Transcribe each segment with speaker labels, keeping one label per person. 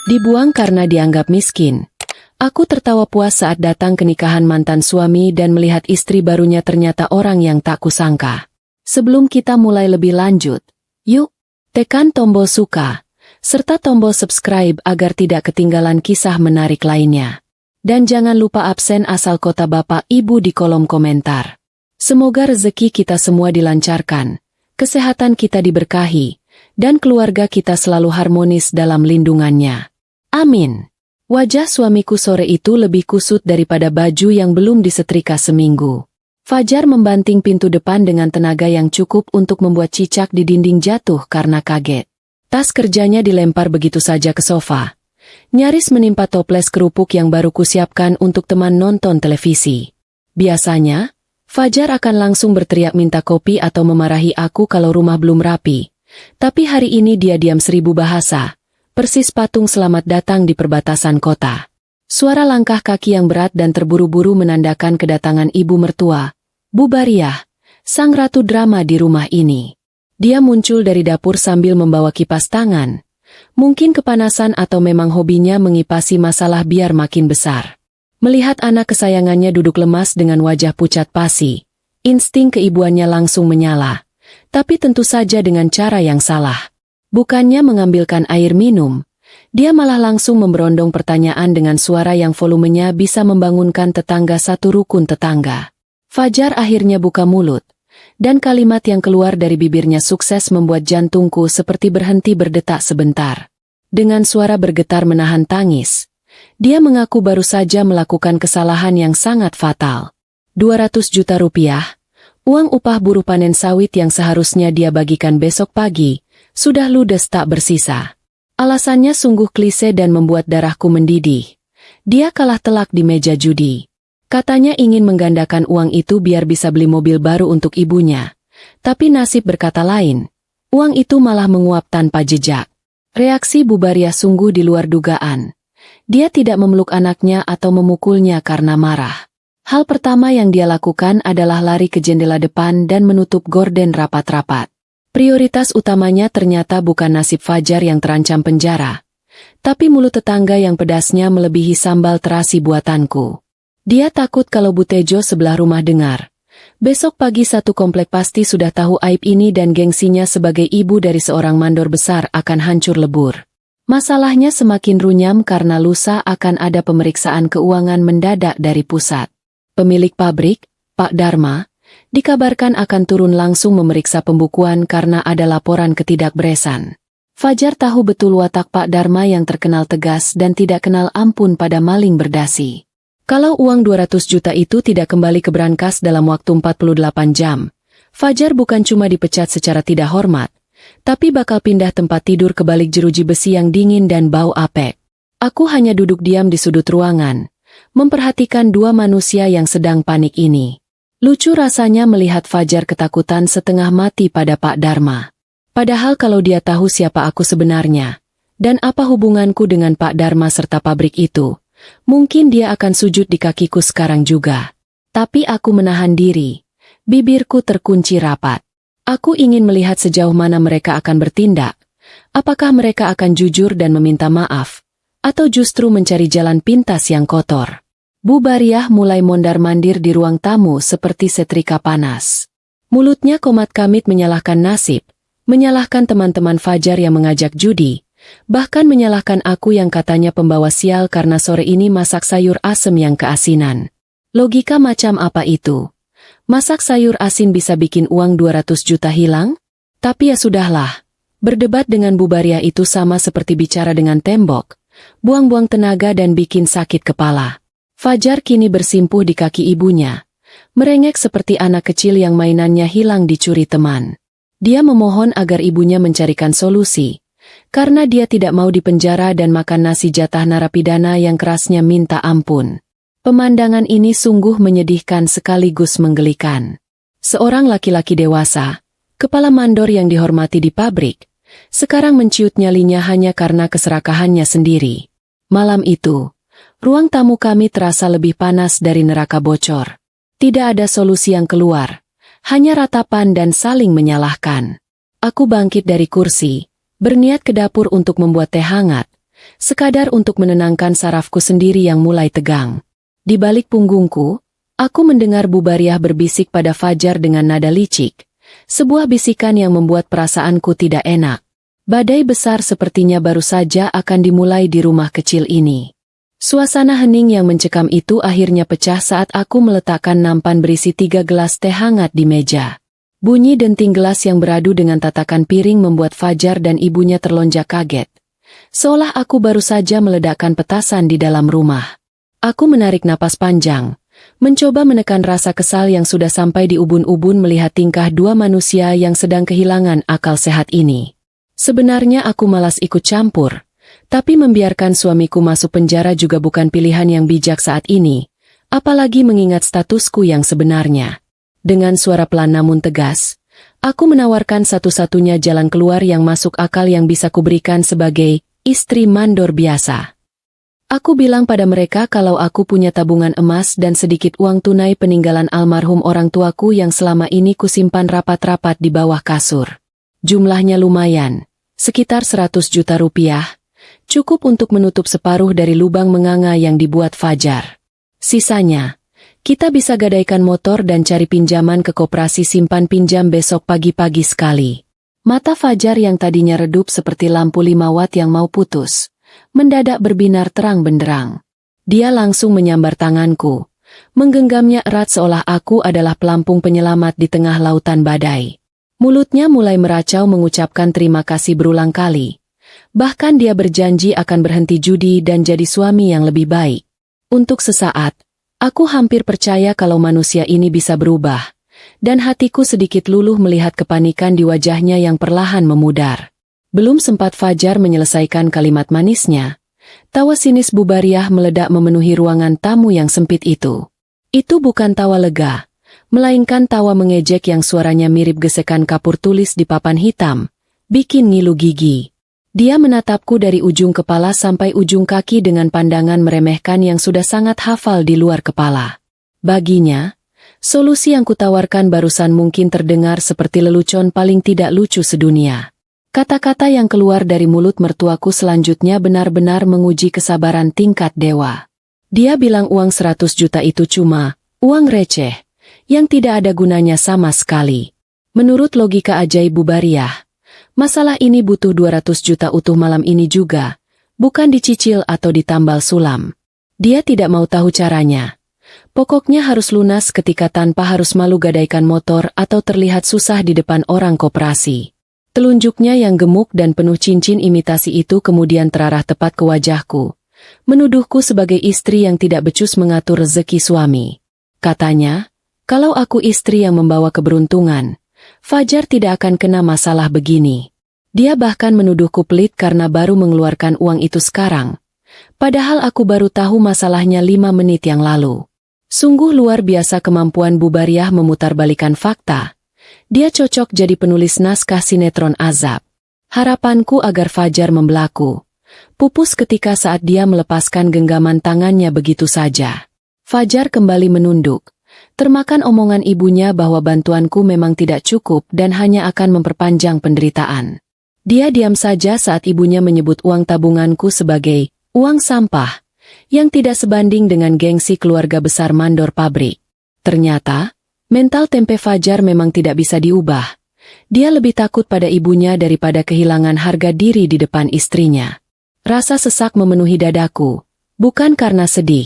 Speaker 1: Dibuang karena dianggap miskin. Aku tertawa puas saat datang ke nikahan mantan suami dan melihat istri barunya ternyata orang yang tak kusangka. Sebelum kita mulai lebih lanjut, yuk, tekan tombol suka, serta tombol subscribe agar tidak ketinggalan kisah menarik lainnya. Dan jangan lupa absen asal kota Bapak Ibu di kolom komentar. Semoga rezeki kita semua dilancarkan, kesehatan kita diberkahi, dan keluarga kita selalu harmonis dalam lindungannya. Amin. Wajah suamiku sore itu lebih kusut daripada baju yang belum disetrika seminggu. Fajar membanting pintu depan dengan tenaga yang cukup untuk membuat cicak di dinding jatuh karena kaget. Tas kerjanya dilempar begitu saja ke sofa. Nyaris menimpa toples kerupuk yang baru kusiapkan untuk teman nonton televisi. Biasanya, Fajar akan langsung berteriak minta kopi atau memarahi aku kalau rumah belum rapi. Tapi hari ini dia diam 1000 bahasa. Persis patung selamat datang di perbatasan kota. Suara langkah kaki yang berat dan terburu-buru menandakan kedatangan ibu mertua, Bu Bariah, sang ratu drama di rumah ini. Dia muncul dari dapur sambil membawa kipas tangan. Mungkin kepanasan atau memang hobinya mengipasi masalah biar makin besar. Melihat anak kesayangannya duduk lemas dengan wajah pucat pasi, insting keibuannya langsung menyala. Tapi tentu saja dengan cara yang salah. Bukannya mengambilkan air minum, dia malah langsung memberondong pertanyaan dengan suara yang volumenya bisa membangunkan tetangga satu rukun tetangga. Fajar akhirnya buka mulut, dan kalimat yang keluar dari bibirnya sukses membuat jantungku seperti berhenti berdetak sebentar. Dengan suara bergetar menahan tangis, dia mengaku baru saja melakukan kesalahan yang sangat fatal. 200 juta rupiah, uang upah buruh panen sawit yang seharusnya dia bagikan besok pagi, sudah ludes tak bersisa. Alasannya sungguh klise dan membuat darahku mendidih. Dia kalah telak di meja judi. Katanya ingin menggandakan uang itu biar bisa beli mobil baru untuk ibunya. Tapi nasib berkata lain. Uang itu malah menguap tanpa jejak. Reaksi Bu Bariah sungguh di luar dugaan. Dia tidak memeluk anaknya atau memukulnya karena marah. Hal pertama yang dia lakukan adalah lari ke jendela depan dan menutup gorden rapat-rapat. Prioritas utamanya ternyata bukan nasib Fajar yang terancam penjara, tapi mulut tetangga yang pedasnya melebihi sambal terasi buatanku. Dia takut kalau Bu Tejo sebelah rumah dengar. Besok pagi satu komplek pasti sudah tahu aib ini dan gengsinya sebagai ibu dari seorang mandor besar akan hancur lebur. Masalahnya semakin runyam karena lusa akan ada pemeriksaan keuangan mendadak dari pusat. Pemilik pabrik, Pak Dharma, dikabarkan akan turun langsung memeriksa pembukuan karena ada laporan ketidakberesan. Fajar tahu betul watak Pak Dharma yang terkenal tegas dan tidak kenal ampun pada maling berdasi. Kalau uang 200 juta itu tidak kembali ke brankas dalam waktu 48 jam, Fajar bukan cuma dipecat secara tidak hormat, tapi bakal pindah tempat tidur ke balik jeruji besi yang dingin dan bau apek. Aku hanya duduk diam di sudut ruangan, memperhatikan dua manusia yang sedang panik ini. Lucu rasanya melihat Fajar ketakutan setengah mati pada Pak Dharma. Padahal kalau dia tahu siapa aku sebenarnya, dan apa hubunganku dengan Pak Dharma serta pabrik itu, mungkin dia akan sujud di kakiku sekarang juga. Tapi aku menahan diri. Bibirku terkunci rapat. Aku ingin melihat sejauh mana mereka akan bertindak. Apakah mereka akan jujur dan meminta maaf, atau justru mencari jalan pintas yang kotor. Bu Bariah mulai mondar-mandir di ruang tamu seperti setrika panas. Mulutnya komat-kamit menyalahkan nasib, menyalahkan teman-teman Fajar yang mengajak judi, bahkan menyalahkan aku yang katanya pembawa sial karena sore ini masak sayur asem yang keasinan. Logika macam apa itu? Masak sayur asin bisa bikin uang 200 juta hilang? Tapi ya sudahlah. Berdebat dengan Bu Bariah itu sama seperti bicara dengan tembok, buang-buang tenaga dan bikin sakit kepala. Fajar kini bersimpuh di kaki ibunya, merengek seperti anak kecil yang mainannya hilang dicuri teman. Dia memohon agar ibunya mencarikan solusi, karena dia tidak mau dipenjara dan makan nasi jatah narapidana yang kerasnya minta ampun. Pemandangan ini sungguh menyedihkan sekaligus menggelikan. Seorang laki-laki dewasa, kepala mandor yang dihormati di pabrik, sekarang menciut nyalinya hanya karena keserakahannya sendiri. Malam itu, ruang tamu kami terasa lebih panas dari neraka bocor. Tidak ada solusi yang keluar, hanya ratapan dan saling menyalahkan. Aku bangkit dari kursi, berniat ke dapur untuk membuat teh hangat, sekadar untuk menenangkan sarafku sendiri yang mulai tegang. Di balik punggungku, aku mendengar Bubariah berbisik pada Fajar dengan nada licik, sebuah bisikan yang membuat perasaanku tidak enak. Badai besar sepertinya baru saja akan dimulai di rumah kecil ini. Suasana hening yang mencekam itu akhirnya pecah saat aku meletakkan nampan berisi 3 gelas teh hangat di meja. Bunyi denting gelas yang beradu dengan tatakan piring membuat Fajar dan ibunya terlonjak kaget. Seolah aku baru saja meledakkan petasan di dalam rumah. Aku menarik napas panjang, mencoba menekan rasa kesal yang sudah sampai di ubun-ubun melihat tingkah dua manusia yang sedang kehilangan akal sehat ini. Sebenarnya aku malas ikut campur. Tapi membiarkan suamiku masuk penjara juga bukan pilihan yang bijak saat ini, apalagi mengingat statusku yang sebenarnya. Dengan suara pelan namun tegas, aku menawarkan satu-satunya jalan keluar yang masuk akal yang bisa kuberikan sebagai istri mandor biasa. Aku bilang pada mereka kalau aku punya tabungan emas dan sedikit uang tunai peninggalan almarhum orang tuaku yang selama ini kusimpan rapat-rapat di bawah kasur. Jumlahnya lumayan, sekitar 100 juta rupiah. Cukup untuk menutup separuh dari lubang menganga yang dibuat Fajar. Sisanya, kita bisa gadaikan motor dan cari pinjaman ke koperasi simpan pinjam besok pagi-pagi sekali. Mata Fajar yang tadinya redup seperti lampu 5 watt yang mau putus, mendadak berbinar terang benderang. Dia langsung menyambar tanganku, menggenggamnya erat seolah aku adalah pelampung penyelamat di tengah lautan badai. Mulutnya mulai meracau mengucapkan terima kasih berulang kali. Bahkan dia berjanji akan berhenti judi dan jadi suami yang lebih baik. Untuk sesaat, aku hampir percaya kalau manusia ini bisa berubah, dan hatiku sedikit luluh melihat kepanikan di wajahnya yang perlahan memudar. Belum sempat Fajar menyelesaikan kalimat manisnya, tawa sinis Bubariah meledak memenuhi ruangan tamu yang sempit itu. Itu bukan tawa lega, melainkan tawa mengejek yang suaranya mirip gesekan kapur tulis di papan hitam, bikin ngilu gigi. Dia menatapku dari ujung kepala sampai ujung kaki dengan pandangan meremehkan yang sudah sangat hafal di luar kepala. Baginya, solusi yang kutawarkan barusan mungkin terdengar seperti lelucon paling tidak lucu sedunia. Kata-kata yang keluar dari mulut mertuaku selanjutnya benar-benar menguji kesabaran tingkat dewa. Dia bilang uang 100 juta itu cuma uang receh, yang tidak ada gunanya sama sekali. Menurut logika ajaib Bubariah, masalah ini butuh 200 juta utuh malam ini juga, bukan dicicil atau ditambal sulam. Dia tidak mau tahu caranya. Pokoknya harus lunas ketika tanpa harus malu gadaikan motor atau terlihat susah di depan orang koperasi. Telunjuknya yang gemuk dan penuh cincin imitasi itu kemudian terarah tepat ke wajahku, menuduhku sebagai istri yang tidak becus mengatur rezeki suami. Katanya, kalau aku istri yang membawa keberuntungan, Fajar tidak akan kena masalah begini. Dia bahkan menuduhku pelit karena baru mengeluarkan uang itu sekarang. Padahal aku baru tahu masalahnya 5 menit yang lalu. Sungguh luar biasa kemampuan Bubariah memutarbalikkan fakta. Dia cocok jadi penulis naskah sinetron azab. Harapanku agar Fajar membelaku pupus ketika saat dia melepaskan genggaman tangannya begitu saja. Fajar kembali menunduk, termakan omongan ibunya bahwa bantuanku memang tidak cukup dan hanya akan memperpanjang penderitaan. Dia diam saja saat ibunya menyebut uang tabunganku sebagai uang sampah, yang tidak sebanding dengan gengsi keluarga besar mandor pabrik. Ternyata, mental tempe Fajar memang tidak bisa diubah. Dia lebih takut pada ibunya daripada kehilangan harga diri di depan istrinya. Rasa sesak memenuhi dadaku, bukan karena sedih,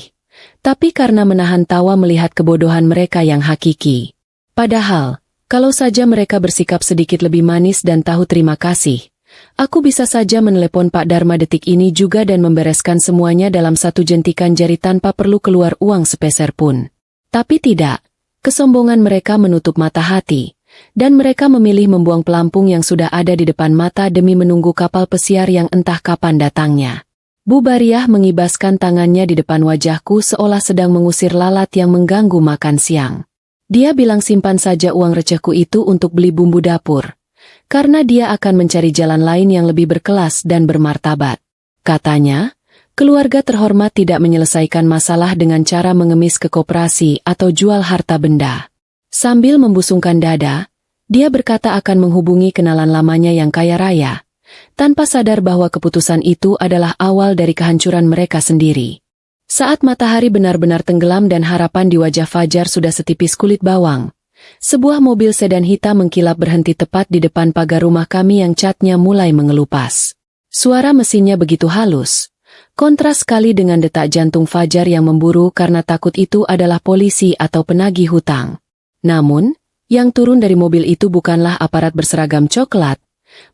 Speaker 1: tapi karena menahan tawa melihat kebodohan mereka yang hakiki. Padahal, kalau saja mereka bersikap sedikit lebih manis dan tahu terima kasih, aku bisa saja menelepon Pak Dharma detik ini juga dan membereskan semuanya dalam satu jentikan jari tanpa perlu keluar uang sepeser pun. Tapi tidak, kesombongan mereka menutup mata hati, dan mereka memilih membuang pelampung yang sudah ada di depan mata demi menunggu kapal pesiar yang entah kapan datangnya. Bubariah mengibaskan tangannya di depan wajahku seolah sedang mengusir lalat yang mengganggu makan siang. Dia bilang simpan saja uang recehku itu untuk beli bumbu dapur, karena dia akan mencari jalan lain yang lebih berkelas dan bermartabat. Katanya, keluarga terhormat tidak menyelesaikan masalah dengan cara mengemis ke koperasi atau jual harta benda. Sambil membusungkan dada, dia berkata akan menghubungi kenalan lamanya yang kaya raya, tanpa sadar bahwa keputusan itu adalah awal dari kehancuran mereka sendiri. Saat matahari benar-benar tenggelam dan harapan di wajah Fajar sudah setipis kulit bawang, sebuah mobil sedan hitam mengkilap berhenti tepat di depan pagar rumah kami yang catnya mulai mengelupas. Suara mesinnya begitu halus, kontras sekali dengan detak jantung Fajar yang memburu karena takut itu adalah polisi atau penagih hutang. Namun, yang turun dari mobil itu bukanlah aparat berseragam coklat,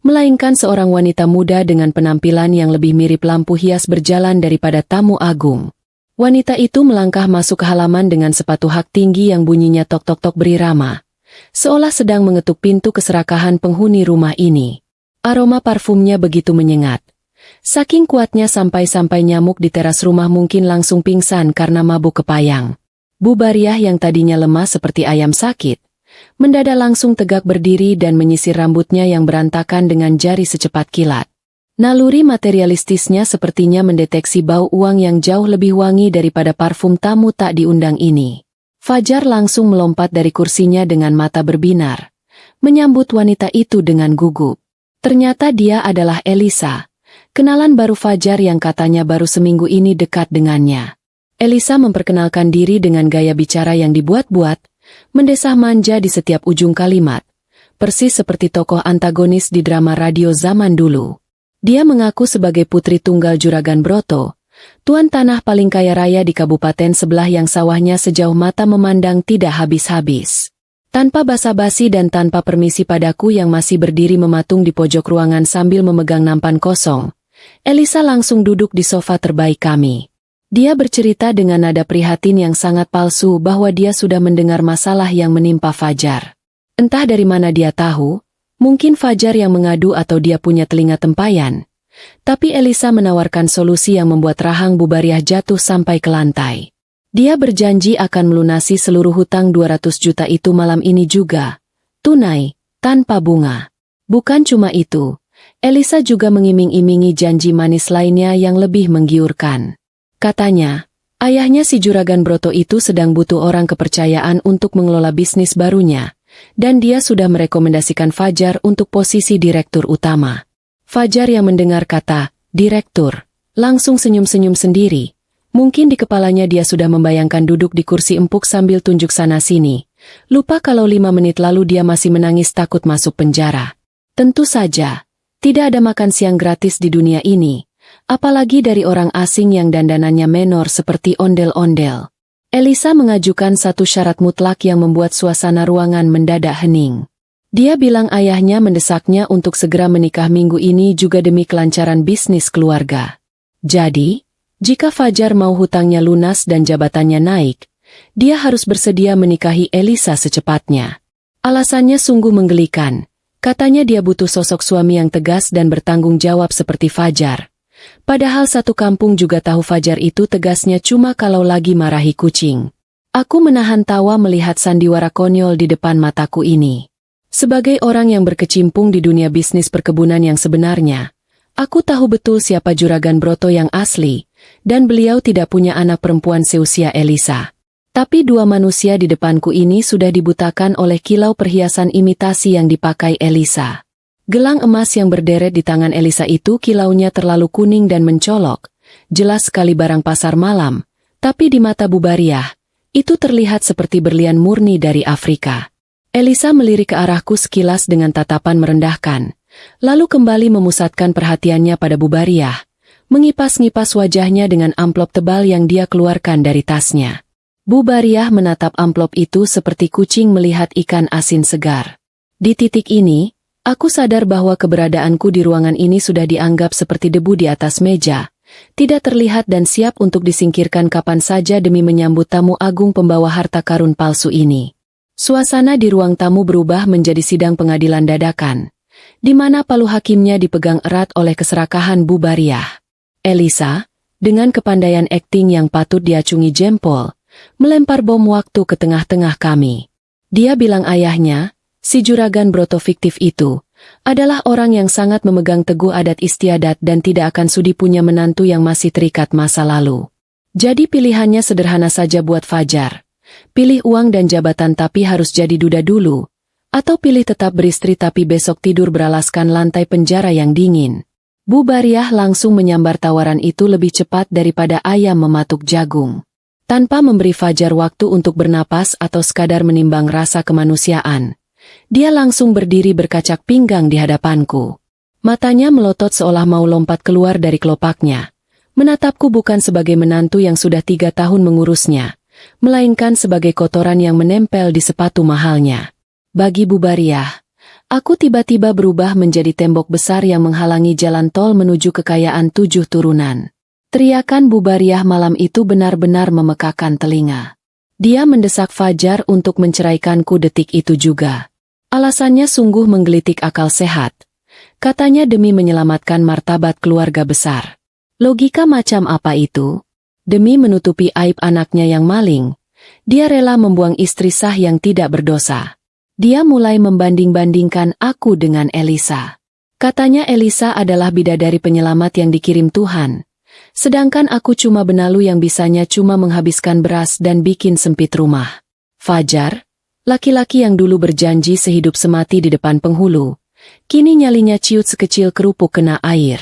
Speaker 1: melainkan seorang wanita muda dengan penampilan yang lebih mirip lampu hias berjalan daripada tamu agung. Wanita itu melangkah masuk ke halaman dengan sepatu hak tinggi yang bunyinya tok-tok-tok berirama, seolah sedang mengetuk pintu keserakahan penghuni rumah ini. Aroma parfumnya begitu menyengat. Saking kuatnya sampai-sampai nyamuk di teras rumah mungkin langsung pingsan karena mabuk kepayang. Bu Bariah yang tadinya lemah seperti ayam sakit, mendadak langsung tegak berdiri dan menyisir rambutnya yang berantakan dengan jari secepat kilat. Naluri materialistisnya sepertinya mendeteksi bau uang yang jauh lebih wangi daripada parfum tamu tak diundang ini. Fajar langsung melompat dari kursinya dengan mata berbinar, menyambut wanita itu dengan gugup. Ternyata dia adalah Elisa, kenalan baru Fajar yang katanya baru seminggu ini dekat dengannya. Elisa memperkenalkan diri dengan gaya bicara yang dibuat-buat, mendesah manja di setiap ujung kalimat, persis seperti tokoh antagonis di drama radio zaman dulu. Dia mengaku sebagai putri tunggal Juragan Broto, tuan tanah paling kaya raya di kabupaten sebelah yang sawahnya sejauh mata memandang tidak habis-habis. Tanpa basa-basi dan tanpa permisi padaku yang masih berdiri mematung di pojok ruangan sambil memegang nampan kosong, Elisa langsung duduk di sofa terbaik kami. Dia bercerita dengan nada prihatin yang sangat palsu bahwa dia sudah mendengar masalah yang menimpa Fajar. Entah dari mana dia tahu, mungkin Fajar yang mengadu atau dia punya telinga tempayan. Tapi Elisa menawarkan solusi yang membuat rahang Bu Bariah jatuh sampai ke lantai. Dia berjanji akan melunasi seluruh hutang 200 juta itu malam ini juga, tunai, tanpa bunga. Bukan cuma itu, Elisa juga mengiming-imingi janji manis lainnya yang lebih menggiurkan. Katanya, ayahnya si Juragan Broto itu sedang butuh orang kepercayaan untuk mengelola bisnis barunya, dan dia sudah merekomendasikan Fajar untuk posisi direktur utama. Fajar yang mendengar kata, direktur, langsung senyum-senyum sendiri. Mungkin di kepalanya dia sudah membayangkan duduk di kursi empuk sambil tunjuk sana-sini. Lupa kalau 5 menit lalu dia masih menangis takut masuk penjara. Tentu saja, tidak ada makan siang gratis di dunia ini, apalagi dari orang asing yang dandanannya menor seperti ondel-ondel. Elisa mengajukan satu syarat mutlak yang membuat suasana ruangan mendadak hening. Dia bilang ayahnya mendesaknya untuk segera menikah minggu ini juga demi kelancaran bisnis keluarga. Jadi, jika Fajar mau hutangnya lunas dan jabatannya naik, dia harus bersedia menikahi Elisa secepatnya. Alasannya sungguh menggelikan. Katanya dia butuh sosok suami yang tegas dan bertanggung jawab seperti Fajar. Padahal satu kampung juga tahu Fajar itu tegasnya cuma kalau lagi marahi kucing. Aku menahan tawa melihat sandiwara konyol di depan mataku ini. Sebagai orang yang berkecimpung di dunia bisnis perkebunan yang sebenarnya, aku tahu betul siapa Juragan Broto yang asli, dan beliau tidak punya anak perempuan seusia Elisa. Tapi dua manusia di depanku ini sudah dibutakan oleh kilau perhiasan imitasi yang dipakai Elisa. Gelang emas yang berderet di tangan Elisa itu kilaunya terlalu kuning dan mencolok, jelas sekali barang pasar malam, tapi di mata Bu Bariah, itu terlihat seperti berlian murni dari Afrika. Elisa melirik ke arahku sekilas dengan tatapan merendahkan, lalu kembali memusatkan perhatiannya pada Bu Bariah, mengipas-ngipas wajahnya dengan amplop tebal yang dia keluarkan dari tasnya. Bu Bariah menatap amplop itu seperti kucing melihat ikan asin segar. Di titik ini, aku sadar bahwa keberadaanku di ruangan ini sudah dianggap seperti debu di atas meja, tidak terlihat dan siap untuk disingkirkan kapan saja demi menyambut tamu agung pembawa harta karun palsu ini. Suasana di ruang tamu berubah menjadi sidang pengadilan dadakan, di mana palu hakimnya dipegang erat oleh keserakahan Bu Bariah. Elisa, dengan kepandaian akting yang patut diacungi jempol, melempar bom waktu ke tengah-tengah kami. Dia bilang ayahnya, si Juragan Broto fiktif itu, adalah orang yang sangat memegang teguh adat istiadat dan tidak akan sudi punya menantu yang masih terikat masa lalu. Jadi pilihannya sederhana saja buat Fajar. Pilih uang dan jabatan tapi harus jadi duda dulu, Atau pilih tetap beristri tapi besok tidur beralaskan lantai penjara yang dingin? Bu Bariah langsung menyambar tawaran itu lebih cepat daripada ayam mematuk jagung. Tanpa memberi Fajar waktu untuk bernapas atau sekadar menimbang rasa kemanusiaan, dia langsung berdiri berkacak pinggang di hadapanku. Matanya melotot seolah mau lompat keluar dari kelopaknya, menatapku bukan sebagai menantu yang sudah 3 tahun mengurusnya, melainkan sebagai kotoran yang menempel di sepatu mahalnya. Bagi Bu Bariah, aku tiba-tiba berubah menjadi tembok besar yang menghalangi jalan tol menuju kekayaan 7 turunan. Teriakan Bu Bariah malam itu benar-benar memekakan telinga. Dia mendesak Fajar untuk menceraikanku detik itu juga. Alasannya sungguh menggelitik akal sehat. Katanya demi menyelamatkan martabat keluarga besar. Logika macam apa itu? Demi menutupi aib anaknya yang maling, dia rela membuang istri sah yang tidak berdosa. Dia mulai membanding-bandingkan aku dengan Elisa. Katanya Elisa adalah bidadari penyelamat yang dikirim Tuhan. Sedangkan aku cuma benalu yang bisanya cuma menghabiskan beras dan bikin sempit rumah. Fajar, laki-laki yang dulu berjanji sehidup semati di depan penghulu, kini nyalinya ciut sekecil kerupuk kena air.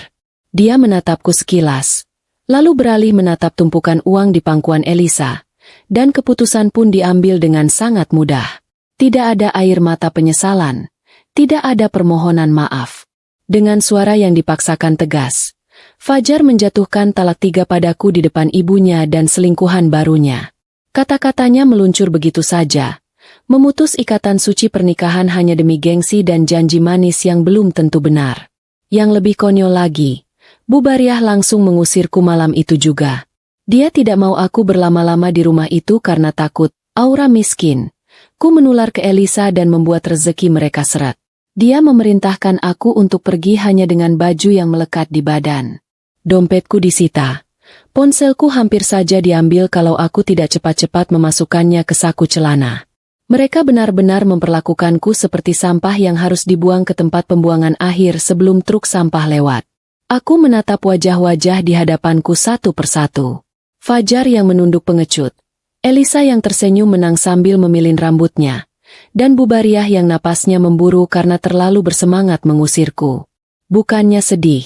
Speaker 1: Dia menatapku sekilas, lalu beralih menatap tumpukan uang di pangkuan Elisa, dan keputusan pun diambil dengan sangat mudah. Tidak ada air mata penyesalan, tidak ada permohonan maaf. Dengan suara yang dipaksakan tegas, Fajar menjatuhkan talak 3 padaku di depan ibunya dan selingkuhan barunya. Kata-katanya meluncur begitu saja, memutus ikatan suci pernikahan hanya demi gengsi dan janji manis yang belum tentu benar. Yang lebih konyol lagi, Bu Bariah langsung mengusirku malam itu juga. Dia tidak mau aku berlama-lama di rumah itu karena takut aura miskin ku menular ke Elisa dan membuat rezeki mereka seret. Dia memerintahkan aku untuk pergi hanya dengan baju yang melekat di badan. Dompetku disita. Ponselku hampir saja diambil kalau aku tidak cepat-cepat memasukkannya ke saku celana. Mereka benar-benar memperlakukanku seperti sampah yang harus dibuang ke tempat pembuangan akhir sebelum truk sampah lewat. Aku menatap wajah-wajah di hadapanku satu persatu. Fajar yang menunduk pengecut. Elisa yang tersenyum menang sambil memilin rambutnya, dan Bu Bariah yang napasnya memburu karena terlalu bersemangat mengusirku. Bukannya sedih,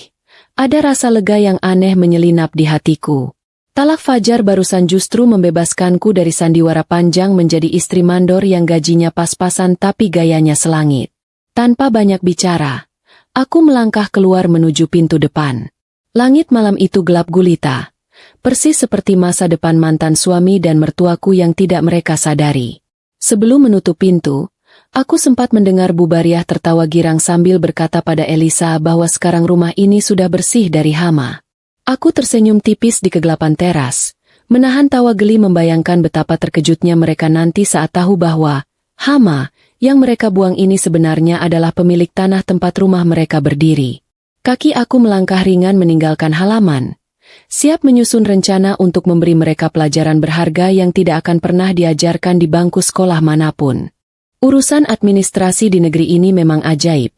Speaker 1: ada rasa lega yang aneh menyelinap di hatiku. Talak Fajar barusan justru membebaskanku dari sandiwara panjang menjadi istri mandor yang gajinya pas-pasan tapi gayanya selangit. Tanpa banyak bicara, aku melangkah keluar menuju pintu depan. Langit malam itu gelap gulita. Persis seperti masa depan mantan suami dan mertuaku yang tidak mereka sadari. Sebelum menutup pintu, aku sempat mendengar Bu Bariah tertawa girang sambil berkata pada Elisa bahwa sekarang rumah ini sudah bersih dari hama. Aku tersenyum tipis di kegelapan teras, menahan tawa geli membayangkan betapa terkejutnya mereka nanti saat tahu bahwa hama yang mereka buang ini sebenarnya adalah pemilik tanah tempat rumah mereka berdiri. Kaki aku melangkah ringan meninggalkan halaman, siap menyusun rencana untuk memberi mereka pelajaran berharga yang tidak akan pernah diajarkan di bangku sekolah manapun. Urusan administrasi di negeri ini memang ajaib.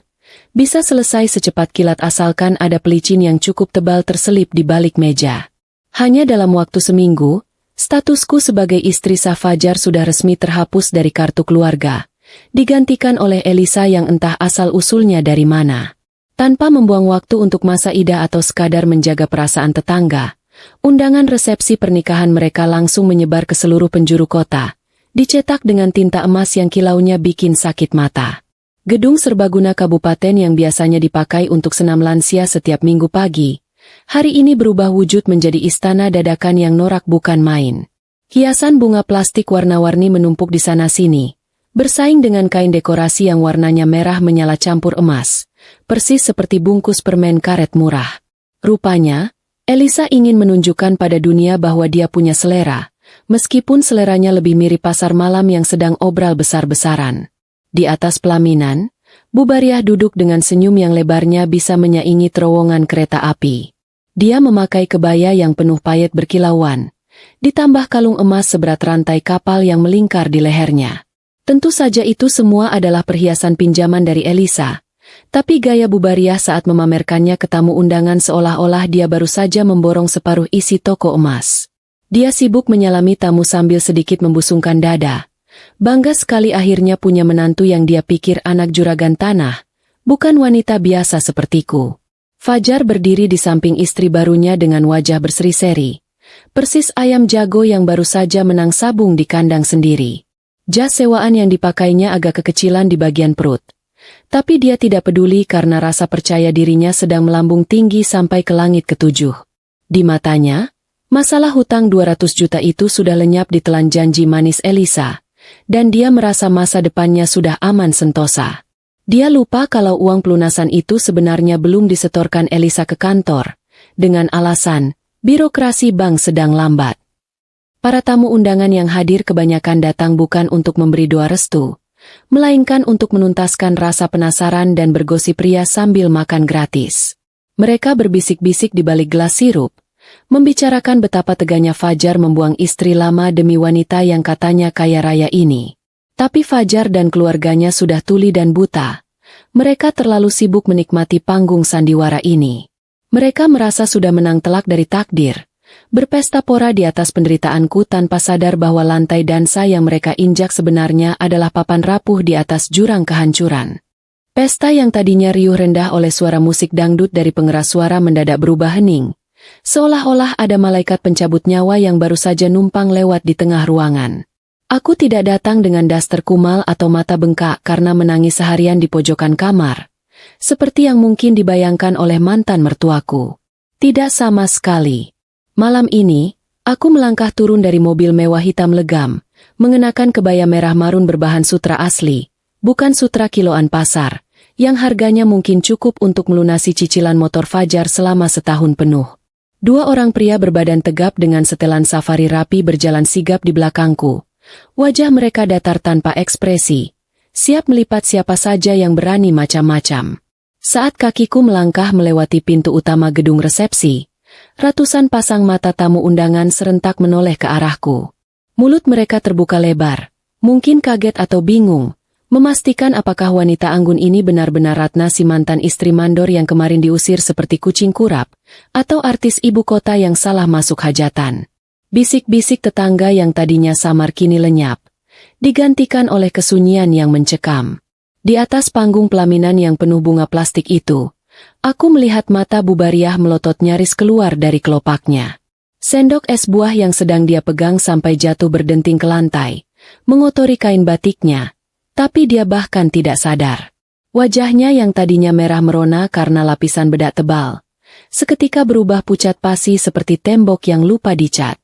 Speaker 1: Bisa selesai secepat kilat asalkan ada pelicin yang cukup tebal terselip di balik meja. Hanya dalam waktu seminggu, statusku sebagai istri sah Fajar sudah resmi terhapus dari kartu keluarga, digantikan oleh Elisa yang entah asal-usulnya dari mana. Tanpa membuang waktu untuk masa idah atau sekadar menjaga perasaan tetangga, undangan resepsi pernikahan mereka langsung menyebar ke seluruh penjuru kota, dicetak dengan tinta emas yang kilaunya bikin sakit mata. Gedung serbaguna kabupaten yang biasanya dipakai untuk senam lansia setiap minggu pagi, hari ini berubah wujud menjadi istana dadakan yang norak bukan main. Hiasan bunga plastik warna-warni menumpuk di sana-sini, bersaing dengan kain dekorasi yang warnanya merah menyala campur emas, persis seperti bungkus permen karet murah. Rupanya, Elisa ingin menunjukkan pada dunia bahwa dia punya selera, meskipun seleranya lebih mirip pasar malam yang sedang obral besar-besaran. Di atas pelaminan, Bu Bariah duduk dengan senyum yang lebarnya bisa menyaingi terowongan kereta api. Dia memakai kebaya yang penuh payet berkilauan, ditambah kalung emas seberat rantai kapal yang melingkar di lehernya. Tentu saja itu semua adalah perhiasan pinjaman dari Elisa. Tapi gaya Bu Bariah saat memamerkannya ke tamu undangan seolah-olah dia baru saja memborong separuh isi toko emas. Dia sibuk menyalami tamu sambil sedikit membusungkan dada, Bangga sekali akhirnya punya menantu yang dia pikir anak juragan tanah, bukan wanita biasa sepertiku. Fajar berdiri di samping istri barunya dengan wajah berseri-seri. Persis ayam jago yang baru saja menang sabung di kandang sendiri. Jas sewaan yang dipakainya agak kekecilan di bagian perut. Tapi dia tidak peduli karena rasa percaya dirinya sedang melambung tinggi sampai ke langit ketujuh. Di matanya, masalah hutang 200 juta itu sudah lenyap ditelan janji manis Elisa. Dan dia merasa masa depannya sudah aman sentosa. Dia lupa kalau uang pelunasan itu sebenarnya belum disetorkan Elisa ke kantor, dengan alasan, birokrasi bank sedang lambat. Para tamu undangan yang hadir kebanyakan datang bukan untuk memberi doa restu, melainkan untuk menuntaskan rasa penasaran dan bergosip ria sambil makan gratis. Mereka berbisik-bisik di balik gelas sirup, membicarakan betapa teganya Fajar membuang istri lama demi wanita yang katanya kaya raya ini. Tapi Fajar dan keluarganya sudah tuli dan buta. Mereka terlalu sibuk menikmati panggung sandiwara ini. Mereka merasa sudah menang telak dari takdir, berpesta pora di atas penderitaanku tanpa sadar bahwa lantai dansa yang mereka injak sebenarnya adalah papan rapuh di atas jurang kehancuran. Pesta yang tadinya riuh rendah oleh suara musik dangdut dari pengeras suara mendadak berubah hening. Seolah-olah ada malaikat pencabut nyawa yang baru saja numpang lewat di tengah ruangan. Aku tidak datang dengan daster kumal atau mata bengkak karena menangis seharian di pojokan kamar, seperti yang mungkin dibayangkan oleh mantan mertuaku. Tidak sama sekali. Malam ini, aku melangkah turun dari mobil mewah hitam legam, mengenakan kebaya merah marun berbahan sutra asli, bukan sutra kiloan pasar, yang harganya mungkin cukup untuk melunasi cicilan motor Fajar selama setahun penuh. Dua orang pria berbadan tegap dengan setelan safari rapi berjalan sigap di belakangku. Wajah mereka datar tanpa ekspresi, siap melipat siapa saja yang berani macam-macam. Saat kakiku melangkah melewati pintu utama gedung resepsi, ratusan pasang mata tamu undangan serentak menoleh ke arahku. Mulut mereka terbuka lebar, mungkin kaget atau bingung, memastikan apakah wanita anggun ini benar-benar Ratna si mantan istri mandor yang kemarin diusir seperti kucing kurap, atau artis ibu kota yang salah masuk hajatan. Bisik-bisik tetangga yang tadinya samar kini lenyap, digantikan oleh kesunyian yang mencekam. Di atas panggung pelaminan yang penuh bunga plastik itu, aku melihat mata Bu Bariah melotot nyaris keluar dari kelopaknya. Sendok es buah yang sedang dia pegang sampai jatuh berdenting ke lantai, mengotori kain batiknya, tapi dia bahkan tidak sadar. Wajahnya yang tadinya merah merona karena lapisan bedak tebal, seketika berubah pucat pasi seperti tembok yang lupa dicat.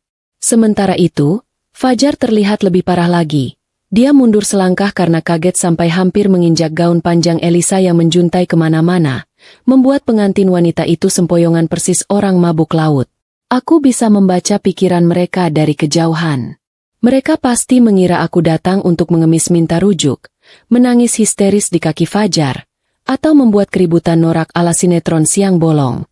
Speaker 1: Sementara itu, Fajar terlihat lebih parah lagi. Dia mundur selangkah karena kaget sampai hampir menginjak gaun panjang Elisa yang menjuntai kemana-mana, membuat pengantin wanita itu sempoyongan persis orang mabuk laut. Aku bisa membaca pikiran mereka dari kejauhan. Mereka pasti mengira aku datang untuk mengemis minta rujuk, menangis histeris di kaki Fajar, atau membuat keributan norak ala sinetron Siang Bolong.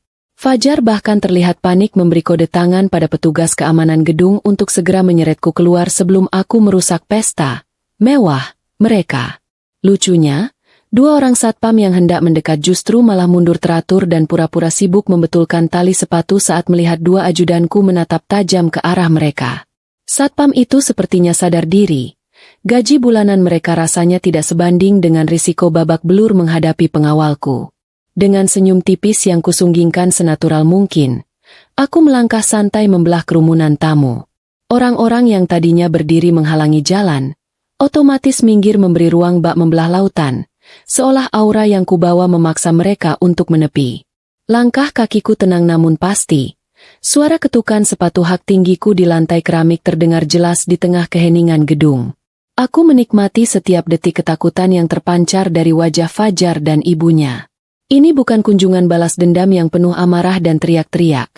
Speaker 1: Fajar bahkan terlihat panik memberi kode tangan pada petugas keamanan gedung untuk segera menyeretku keluar sebelum aku merusak pesta mewah mereka. Lucunya, dua orang satpam yang hendak mendekat justru malah mundur teratur dan pura-pura sibuk membetulkan tali sepatu saat melihat dua ajudanku menatap tajam ke arah mereka. Satpam itu sepertinya sadar diri. Gaji bulanan mereka rasanya tidak sebanding dengan risiko babak belur menghadapi pengawalku. Dengan senyum tipis yang kusunggingkan senatural mungkin, aku melangkah santai membelah kerumunan tamu. Orang-orang yang tadinya berdiri menghalangi jalan, otomatis minggir memberi ruang bak membelah lautan, seolah aura yang kubawa memaksa mereka untuk menepi. Langkah kakiku tenang namun pasti. Suara ketukan sepatu hak tinggiku di lantai keramik terdengar jelas di tengah keheningan gedung. Aku menikmati setiap detik ketakutan yang terpancar dari wajah Fajar dan ibunya. Ini bukan kunjungan balas dendam yang penuh amarah dan teriak-teriak.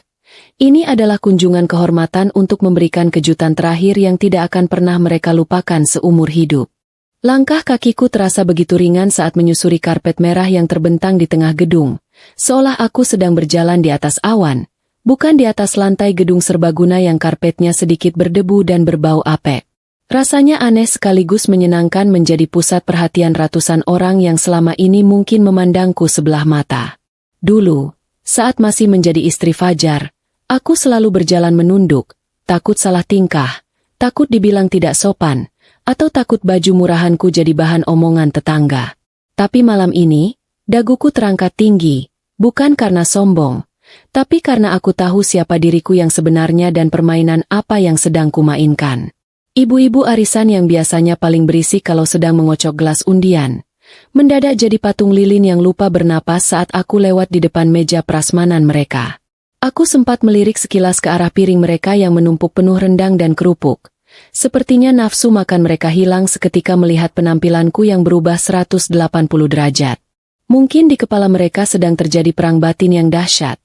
Speaker 1: Ini adalah kunjungan kehormatan untuk memberikan kejutan terakhir yang tidak akan pernah mereka lupakan seumur hidup. Langkah kakiku terasa begitu ringan saat menyusuri karpet merah yang terbentang di tengah gedung, seolah aku sedang berjalan di atas awan, bukan di atas lantai gedung serbaguna yang karpetnya sedikit berdebu dan berbau apek. Rasanya aneh sekaligus menyenangkan menjadi pusat perhatian ratusan orang yang selama ini mungkin memandangku sebelah mata. Dulu, saat masih menjadi istri Fajar, aku selalu berjalan menunduk, takut salah tingkah, takut dibilang tidak sopan, Atau takut baju murahanku jadi bahan omongan tetangga. Tapi malam ini, daguku terangkat tinggi, bukan karena sombong, tapi karena aku tahu siapa diriku yang sebenarnya dan permainan apa yang sedang kumainkan. Ibu-ibu arisan yang biasanya paling berisik kalau sedang mengocok gelas undian, mendadak jadi patung lilin yang lupa bernapas saat aku lewat di depan meja prasmanan mereka. Aku sempat melirik sekilas ke arah piring mereka yang menumpuk penuh rendang dan kerupuk. Sepertinya nafsu makan mereka hilang seketika melihat penampilanku yang berubah 180 derajat. Mungkin di kepala mereka sedang terjadi perang batin yang dahsyat.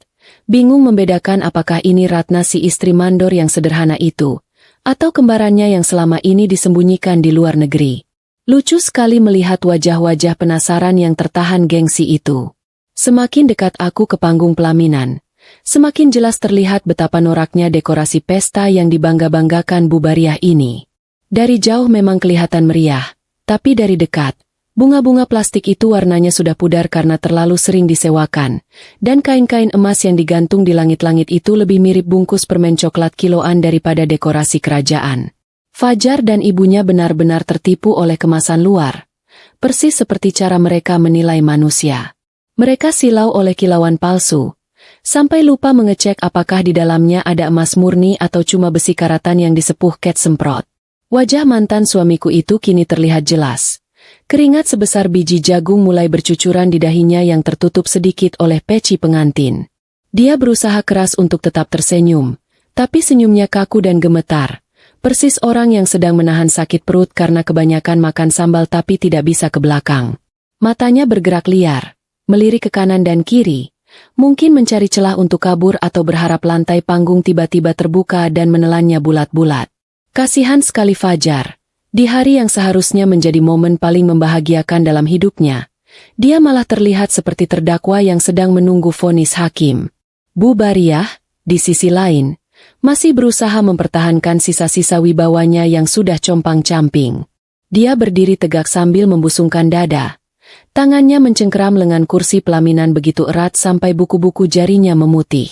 Speaker 1: Bingung membedakan apakah ini Ratna si istri mandor yang sederhana itu, atau kembarannya yang selama ini disembunyikan di luar negeri. Lucu sekali melihat wajah-wajah penasaran yang tertahan gengsi itu. Semakin dekat aku ke panggung pelaminan, semakin jelas terlihat betapa noraknya dekorasi pesta yang dibangga-banggakan Bu Bariah ini. Dari jauh memang kelihatan meriah, tapi dari dekat, bunga-bunga plastik itu warnanya sudah pudar karena terlalu sering disewakan, dan kain-kain emas yang digantung di langit-langit itu lebih mirip bungkus permen coklat kiloan daripada dekorasi kerajaan. Fajar dan ibunya benar-benar tertipu oleh kemasan luar, persis seperti cara mereka menilai manusia. Mereka silau oleh kilauan palsu, sampai lupa mengecek apakah di dalamnya ada emas murni atau cuma besi karatan yang disepuh cat semprot. Wajah mantan suamiku itu kini terlihat jelas. Keringat sebesar biji jagung mulai bercucuran di dahinya yang tertutup sedikit oleh peci pengantin. Dia berusaha keras untuk tetap tersenyum, tapi senyumnya kaku dan gemetar. Persis orang yang sedang menahan sakit perut karena kebanyakan makan sambal tapi tidak bisa ke belakang. Matanya bergerak liar, melirik ke kanan dan kiri. Mungkin mencari celah untuk kabur atau berharap lantai panggung tiba-tiba terbuka dan menelannya bulat-bulat. Kasihan sekali Fajar. Di hari yang seharusnya menjadi momen paling membahagiakan dalam hidupnya, dia malah terlihat seperti terdakwa yang sedang menunggu vonis hakim. Bu Bariah, di sisi lain, masih berusaha mempertahankan sisa-sisa wibawanya yang sudah compang-camping. Dia berdiri tegak sambil membusungkan dada. Tangannya mencengkeram lengan kursi pelaminan begitu erat sampai buku-buku jarinya memutih.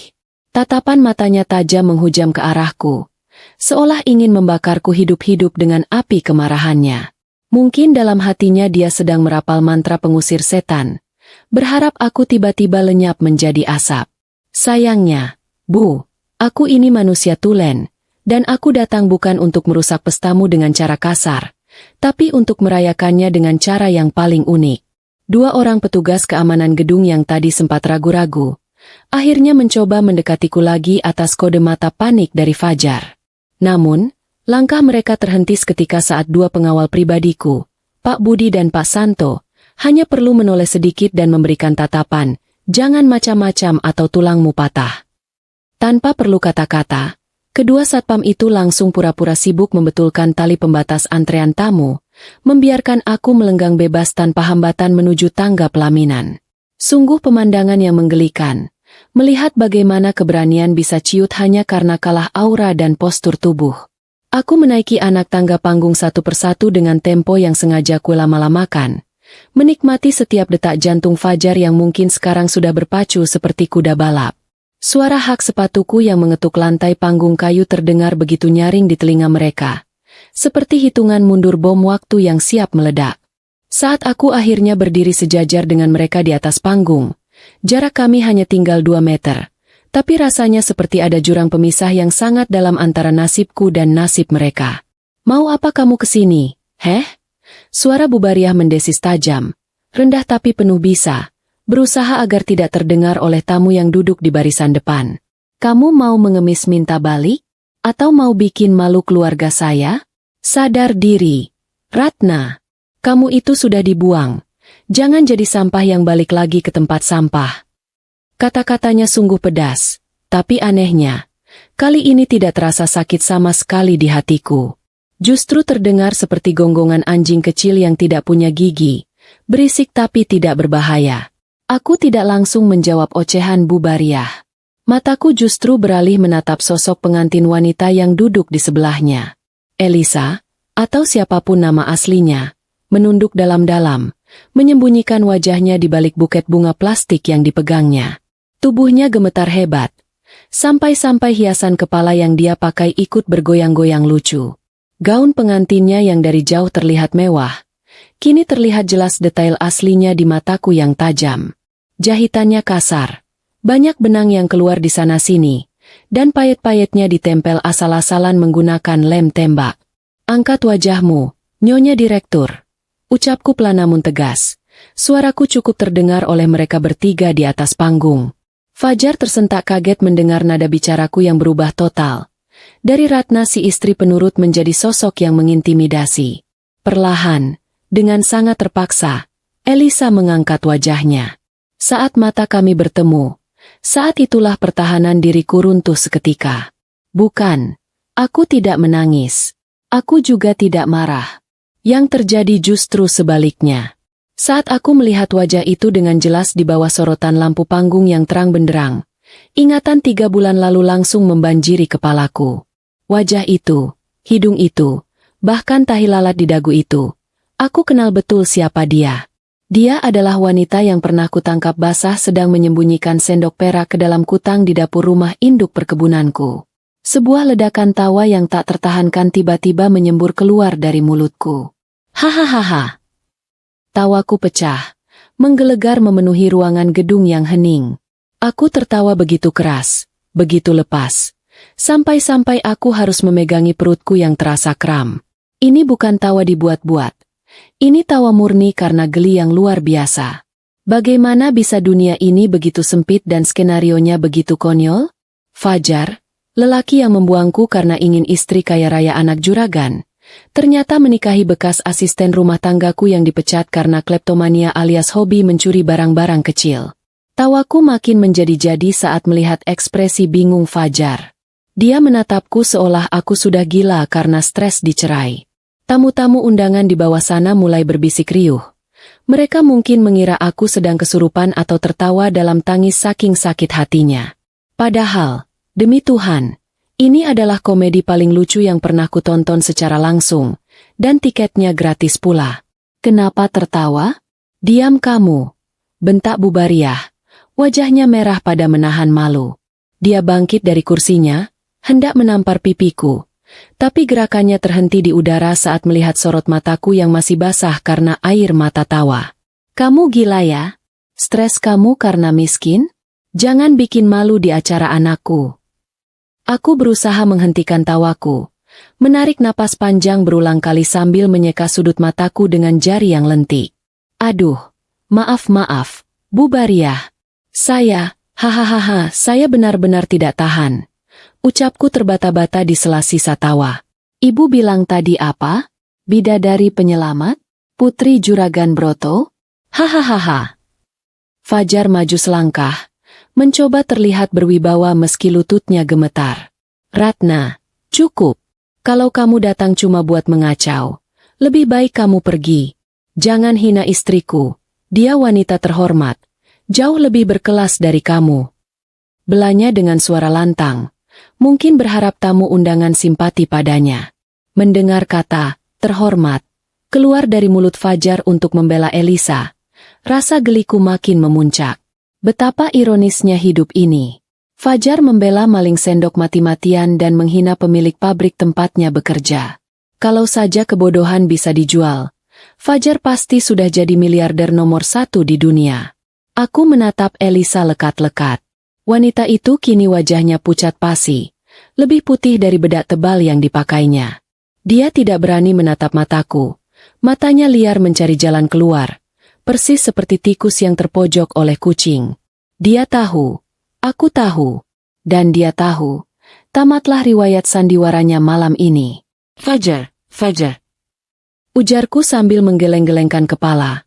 Speaker 1: Tatapan matanya tajam menghujam ke arahku, seolah ingin membakarku hidup-hidup dengan api kemarahannya. Mungkin dalam hatinya dia sedang merapal mantra pengusir setan, berharap aku tiba-tiba lenyap menjadi asap. Sayangnya, Bu, aku ini manusia tulen, dan aku datang bukan untuk merusak pestamu dengan cara kasar, tapi untuk merayakannya dengan cara yang paling unik. Dua orang petugas keamanan gedung yang tadi sempat ragu-ragu, akhirnya mencoba mendekatiku lagi atas kode mata panik dari Fajar. Namun, langkah mereka terhenti seketika saat dua pengawal pribadiku, Pak Budi dan Pak Santo, hanya perlu menoleh sedikit dan memberikan tatapan, "Jangan macam-macam atau tulangmu patah." Tanpa perlu kata-kata, kedua satpam itu langsung pura-pura sibuk membetulkan tali pembatas antrean tamu, membiarkan aku melenggang bebas tanpa hambatan menuju tangga pelaminan. Sungguh pemandangan yang menggelikan, melihat bagaimana keberanian bisa ciut hanya karena kalah aura dan postur tubuh. Aku menaiki anak tangga panggung satu persatu dengan tempo yang sengaja kulama-lamakan, menikmati setiap detak jantung Fajar yang mungkin sekarang sudah berpacu seperti kuda balap. Suara hak sepatuku yang mengetuk lantai panggung kayu terdengar begitu nyaring di telinga mereka, seperti hitungan mundur bom waktu yang siap meledak. Saat aku akhirnya berdiri sejajar dengan mereka di atas panggung, jarak kami hanya tinggal 2 meter, tapi rasanya seperti ada jurang pemisah yang sangat dalam antara nasibku dan nasib mereka. "Mau apa kamu kesini, heh?" Suara Bu Bariah mendesis tajam, rendah tapi penuh bisa, berusaha agar tidak terdengar oleh tamu yang duduk di barisan depan. "Kamu mau mengemis minta balik? Atau mau bikin malu keluarga saya? Sadar diri, Ratna. Kamu itu sudah dibuang. Jangan jadi sampah yang balik lagi ke tempat sampah." Kata-katanya sungguh pedas, tapi anehnya, kali ini tidak terasa sakit sama sekali di hatiku. Justru terdengar seperti gonggongan anjing kecil yang tidak punya gigi, berisik tapi tidak berbahaya. Aku tidak langsung menjawab ocehan Bu Bariah. Mataku justru beralih menatap sosok pengantin wanita yang duduk di sebelahnya. Elisa, atau siapapun nama aslinya, menunduk dalam-dalam, menyembunyikan wajahnya di balik buket bunga plastik yang dipegangnya. Tubuhnya gemetar hebat, sampai-sampai hiasan kepala yang dia pakai ikut bergoyang-goyang lucu. Gaun pengantinnya yang dari jauh terlihat mewah, kini terlihat jelas detail aslinya di mataku yang tajam. Jahitannya kasar, banyak benang yang keluar di sana-sini, dan payet-payetnya ditempel asal-asalan menggunakan lem tembak. Angkat wajahmu, Nyonya Direktur. Ucapku pelan namun tegas. Suaraku cukup terdengar oleh mereka bertiga di atas panggung. Fajar tersentak kaget mendengar nada bicaraku yang berubah total. Dari Ratna si istri penurut menjadi sosok yang mengintimidasi. Perlahan, dengan sangat terpaksa, Elisa mengangkat wajahnya. Saat mata kami bertemu, saat itulah pertahanan diriku runtuh seketika. Bukan, aku tidak menangis. Aku juga tidak marah. Yang terjadi justru sebaliknya. Saat aku melihat wajah itu dengan jelas di bawah sorotan lampu panggung yang terang benderang, ingatan 3 bulan lalu langsung membanjiri kepalaku. Wajah itu, hidung itu, bahkan tahi lalat di dagu itu. Aku kenal betul siapa dia. Dia adalah wanita yang pernah kutangkap basah sedang menyembunyikan sendok perak ke dalam kutang di dapur rumah induk perkebunanku. Sebuah ledakan tawa yang tak tertahankan tiba-tiba menyembur keluar dari mulutku. Hahaha. Tawaku pecah, menggelegar memenuhi ruangan gedung yang hening. Aku tertawa begitu keras, begitu lepas. Sampai-sampai aku harus memegangi perutku yang terasa kram. Ini bukan tawa dibuat-buat. Ini tawa murni karena geli yang luar biasa. Bagaimana bisa dunia ini begitu sempit dan skenarionya begitu konyol? Fajar, lelaki yang membuangku karena ingin istri kaya raya anak juragan, ternyata menikahi bekas asisten rumah tanggaku yang dipecat karena kleptomania alias hobi mencuri barang-barang kecil. Tawaku makin menjadi-jadi saat melihat ekspresi bingung Fajar. Dia menatapku seolah aku sudah gila karena stres dicerai. Tamu-tamu undangan di bawah sana mulai berbisik riuh. Mereka mungkin mengira aku sedang kesurupan atau tertawa dalam tangis saking sakit hatinya. Padahal, demi Tuhan, ini adalah komedi paling lucu yang pernah kutonton secara langsung, dan tiketnya gratis pula. Kenapa tertawa? Diam kamu, bentak Bubariah. Wajahnya merah pada menahan malu. Dia bangkit dari kursinya, hendak menampar pipiku, tapi gerakannya terhenti di udara saat melihat sorot mataku yang masih basah karena air mata tawa. Kamu gila ya? Stres kamu karena miskin? Jangan bikin malu di acara anakku. Aku berusaha menghentikan tawaku, menarik napas panjang berulang kali sambil menyeka sudut mataku dengan jari yang lentik. Aduh, maaf, Bubariah. Saya benar-benar tidak tahan. Ucapku terbata-bata di sela sisa tawa. Ibu bilang tadi apa? Bidadari penyelamat? Putri Juragan Broto? Hahaha. Fajar maju selangkah, mencoba terlihat berwibawa meski lututnya gemetar. Ratna, cukup. Kalau kamu datang cuma buat mengacau, lebih baik kamu pergi. Jangan hina istriku. Dia wanita terhormat, jauh lebih berkelas dari kamu. Belanya dengan suara lantang, mungkin berharap tamu undangan simpati padanya. Mendengar kata, terhormat, keluar dari mulut Fajar untuk membela Elisa, rasa geliku makin memuncak. Betapa ironisnya hidup ini. Fajar membela maling sendok mati-matian dan menghina pemilik pabrik tempatnya bekerja. Kalau saja kebodohan bisa dijual, Fajar pasti sudah jadi miliarder nomor 1 di dunia. Aku menatap Elisa lekat-lekat. Wanita itu kini wajahnya pucat pasi, lebih putih dari bedak tebal yang dipakainya. Dia tidak berani menatap mataku. Matanya liar mencari jalan keluar, persis seperti tikus yang terpojok oleh kucing. Dia tahu, aku tahu, dan dia tahu. Tamatlah riwayat sandiwaranya malam ini. Fajar. Ujarku sambil menggeleng-gelengkan kepala.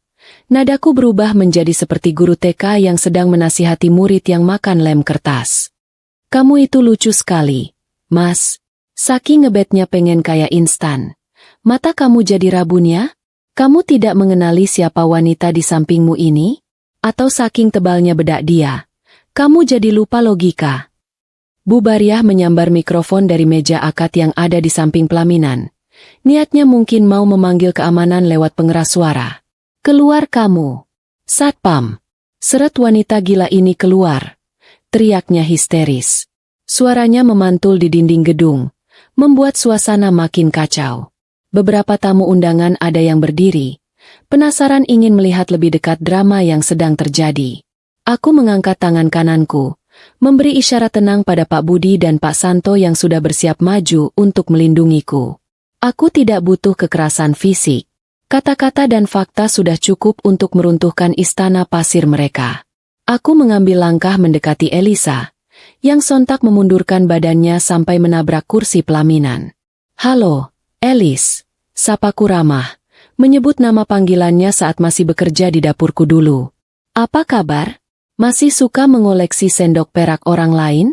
Speaker 1: Nadaku berubah menjadi seperti guru TK yang sedang menasihati murid yang makan lem kertas. Kamu itu lucu sekali, Mas. Saking ngebetnya pengen kaya instan. Mata kamu jadi rabunnya? Kamu tidak mengenali siapa wanita di sampingmu ini? Atau saking tebalnya bedak dia, kamu jadi lupa logika? Bubariah menyambar mikrofon dari meja akad yang ada di samping pelaminan. Niatnya mungkin mau memanggil keamanan lewat pengeras suara. Keluar kamu. Satpam. Seret wanita gila ini keluar. Teriaknya histeris. Suaranya memantul di dinding gedung, membuat suasana makin kacau. Beberapa tamu undangan ada yang berdiri, penasaran ingin melihat lebih dekat drama yang sedang terjadi. Aku mengangkat tangan kananku, memberi isyarat tenang pada Pak Budi dan Pak Santo yang sudah bersiap maju untuk melindungiku. Aku tidak butuh kekerasan fisik. Kata-kata dan fakta sudah cukup untuk meruntuhkan istana pasir mereka. Aku mengambil langkah mendekati Elisa, yang sontak memundurkan badannya sampai menabrak kursi pelaminan. "Halo, Elis," sapaku ramah, menyebut nama panggilannya saat masih bekerja di dapurku dulu. "Apa kabar? Masih suka mengoleksi sendok perak orang lain?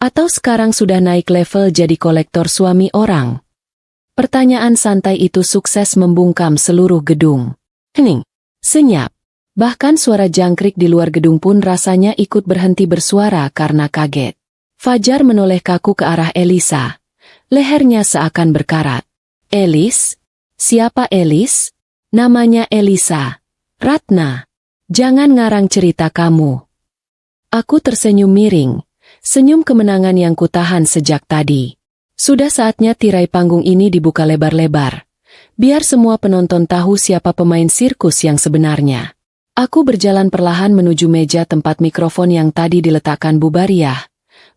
Speaker 1: Atau sekarang sudah naik level jadi kolektor suami orang?" Pertanyaan santai itu sukses membungkam seluruh gedung. Hening, senyap. Bahkan suara jangkrik di luar gedung pun rasanya ikut berhenti bersuara karena kaget. Fajar menoleh kaku ke arah Elisa. Lehernya seakan berkarat. "Elis? Siapa Elis?" "Namanya Elisa. Ratna. Jangan ngarang cerita kamu." Aku tersenyum miring. Senyum kemenangan yang kutahan sejak tadi. Sudah saatnya tirai panggung ini dibuka lebar-lebar. Biar semua penonton tahu siapa pemain sirkus yang sebenarnya. Aku berjalan perlahan menuju meja tempat mikrofon yang tadi diletakkan Bu Bariah,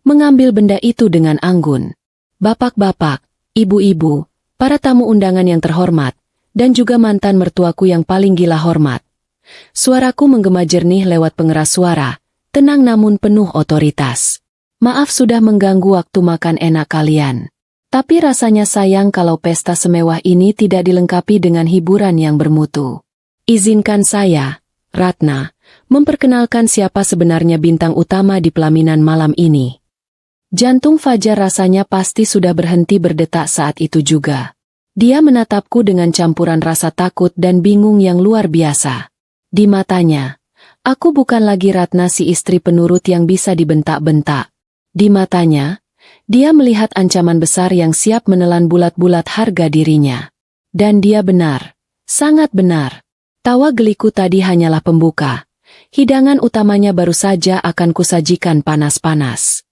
Speaker 1: mengambil benda itu dengan anggun. "Bapak-bapak, ibu-ibu, para tamu undangan yang terhormat, dan juga mantan mertuaku yang paling gila hormat." Suaraku menggema jernih lewat pengeras suara, tenang namun penuh otoritas. "Maaf sudah mengganggu waktu makan enak kalian. Tapi rasanya sayang kalau pesta semewah ini tidak dilengkapi dengan hiburan yang bermutu. Izinkan saya, Ratna, memperkenalkan siapa sebenarnya bintang utama di pelaminan malam ini." Jantung Fajar rasanya pasti sudah berhenti berdetak saat itu juga. Dia menatapku dengan campuran rasa takut dan bingung yang luar biasa. Di matanya, aku bukan lagi Ratna si istri penurut yang bisa dibentak-bentak. Di matanya, dia melihat ancaman besar yang siap menelan bulat-bulat harga dirinya. Dan dia benar, sangat benar. Tawa geliku tadi hanyalah pembuka. Hidangan utamanya baru saja akan kusajikan panas-panas.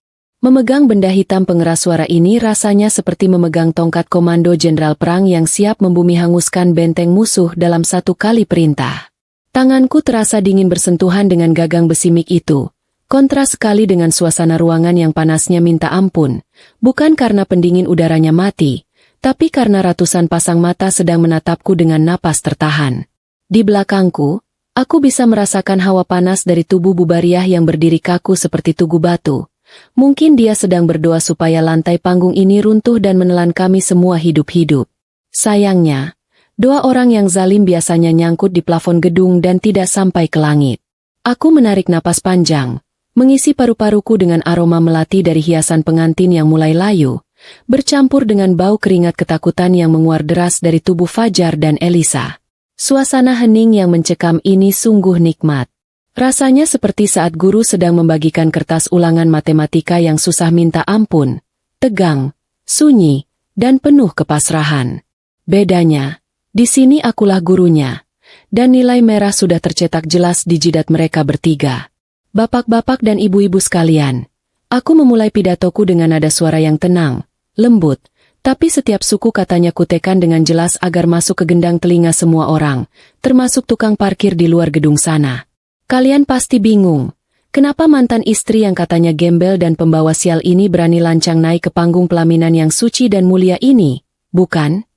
Speaker 1: Memegang benda hitam pengeras suara ini rasanya seperti memegang tongkat komando jenderal perang yang siap membumi hanguskan benteng musuh dalam satu kali perintah. Tanganku terasa dingin bersentuhan dengan gagang besi mik itu. Kontras sekali dengan suasana ruangan yang panasnya minta ampun, bukan karena pendingin udaranya mati, tapi karena ratusan pasang mata sedang menatapku dengan napas tertahan. Di belakangku, aku bisa merasakan hawa panas dari tubuh Bu Bariah yang berdiri kaku seperti tugu batu. Mungkin dia sedang berdoa supaya lantai panggung ini runtuh dan menelan kami semua hidup-hidup. Sayangnya, doa orang yang zalim biasanya nyangkut di plafon gedung dan tidak sampai ke langit. Aku menarik napas panjang, mengisi paru-paruku dengan aroma melati dari hiasan pengantin yang mulai layu, bercampur dengan bau keringat ketakutan yang menguar deras dari tubuh Fajar dan Elisa. Suasana hening yang mencekam ini sungguh nikmat. Rasanya seperti saat guru sedang membagikan kertas ulangan matematika yang susah minta ampun, tegang, sunyi, dan penuh kepasrahan. Bedanya, di sini akulah gurunya, dan nilai merah sudah tercetak jelas di jidat mereka bertiga. "Bapak-bapak dan ibu-ibu sekalian," aku memulai pidatoku dengan nada suara yang tenang, lembut, tapi setiap suku katanya kutekan dengan jelas agar masuk ke gendang telinga semua orang, termasuk tukang parkir di luar gedung sana. "Kalian pasti bingung, kenapa mantan istri yang katanya gembel dan pembawa sial ini berani lancang naik ke panggung pelaminan yang suci dan mulia ini, bukan?"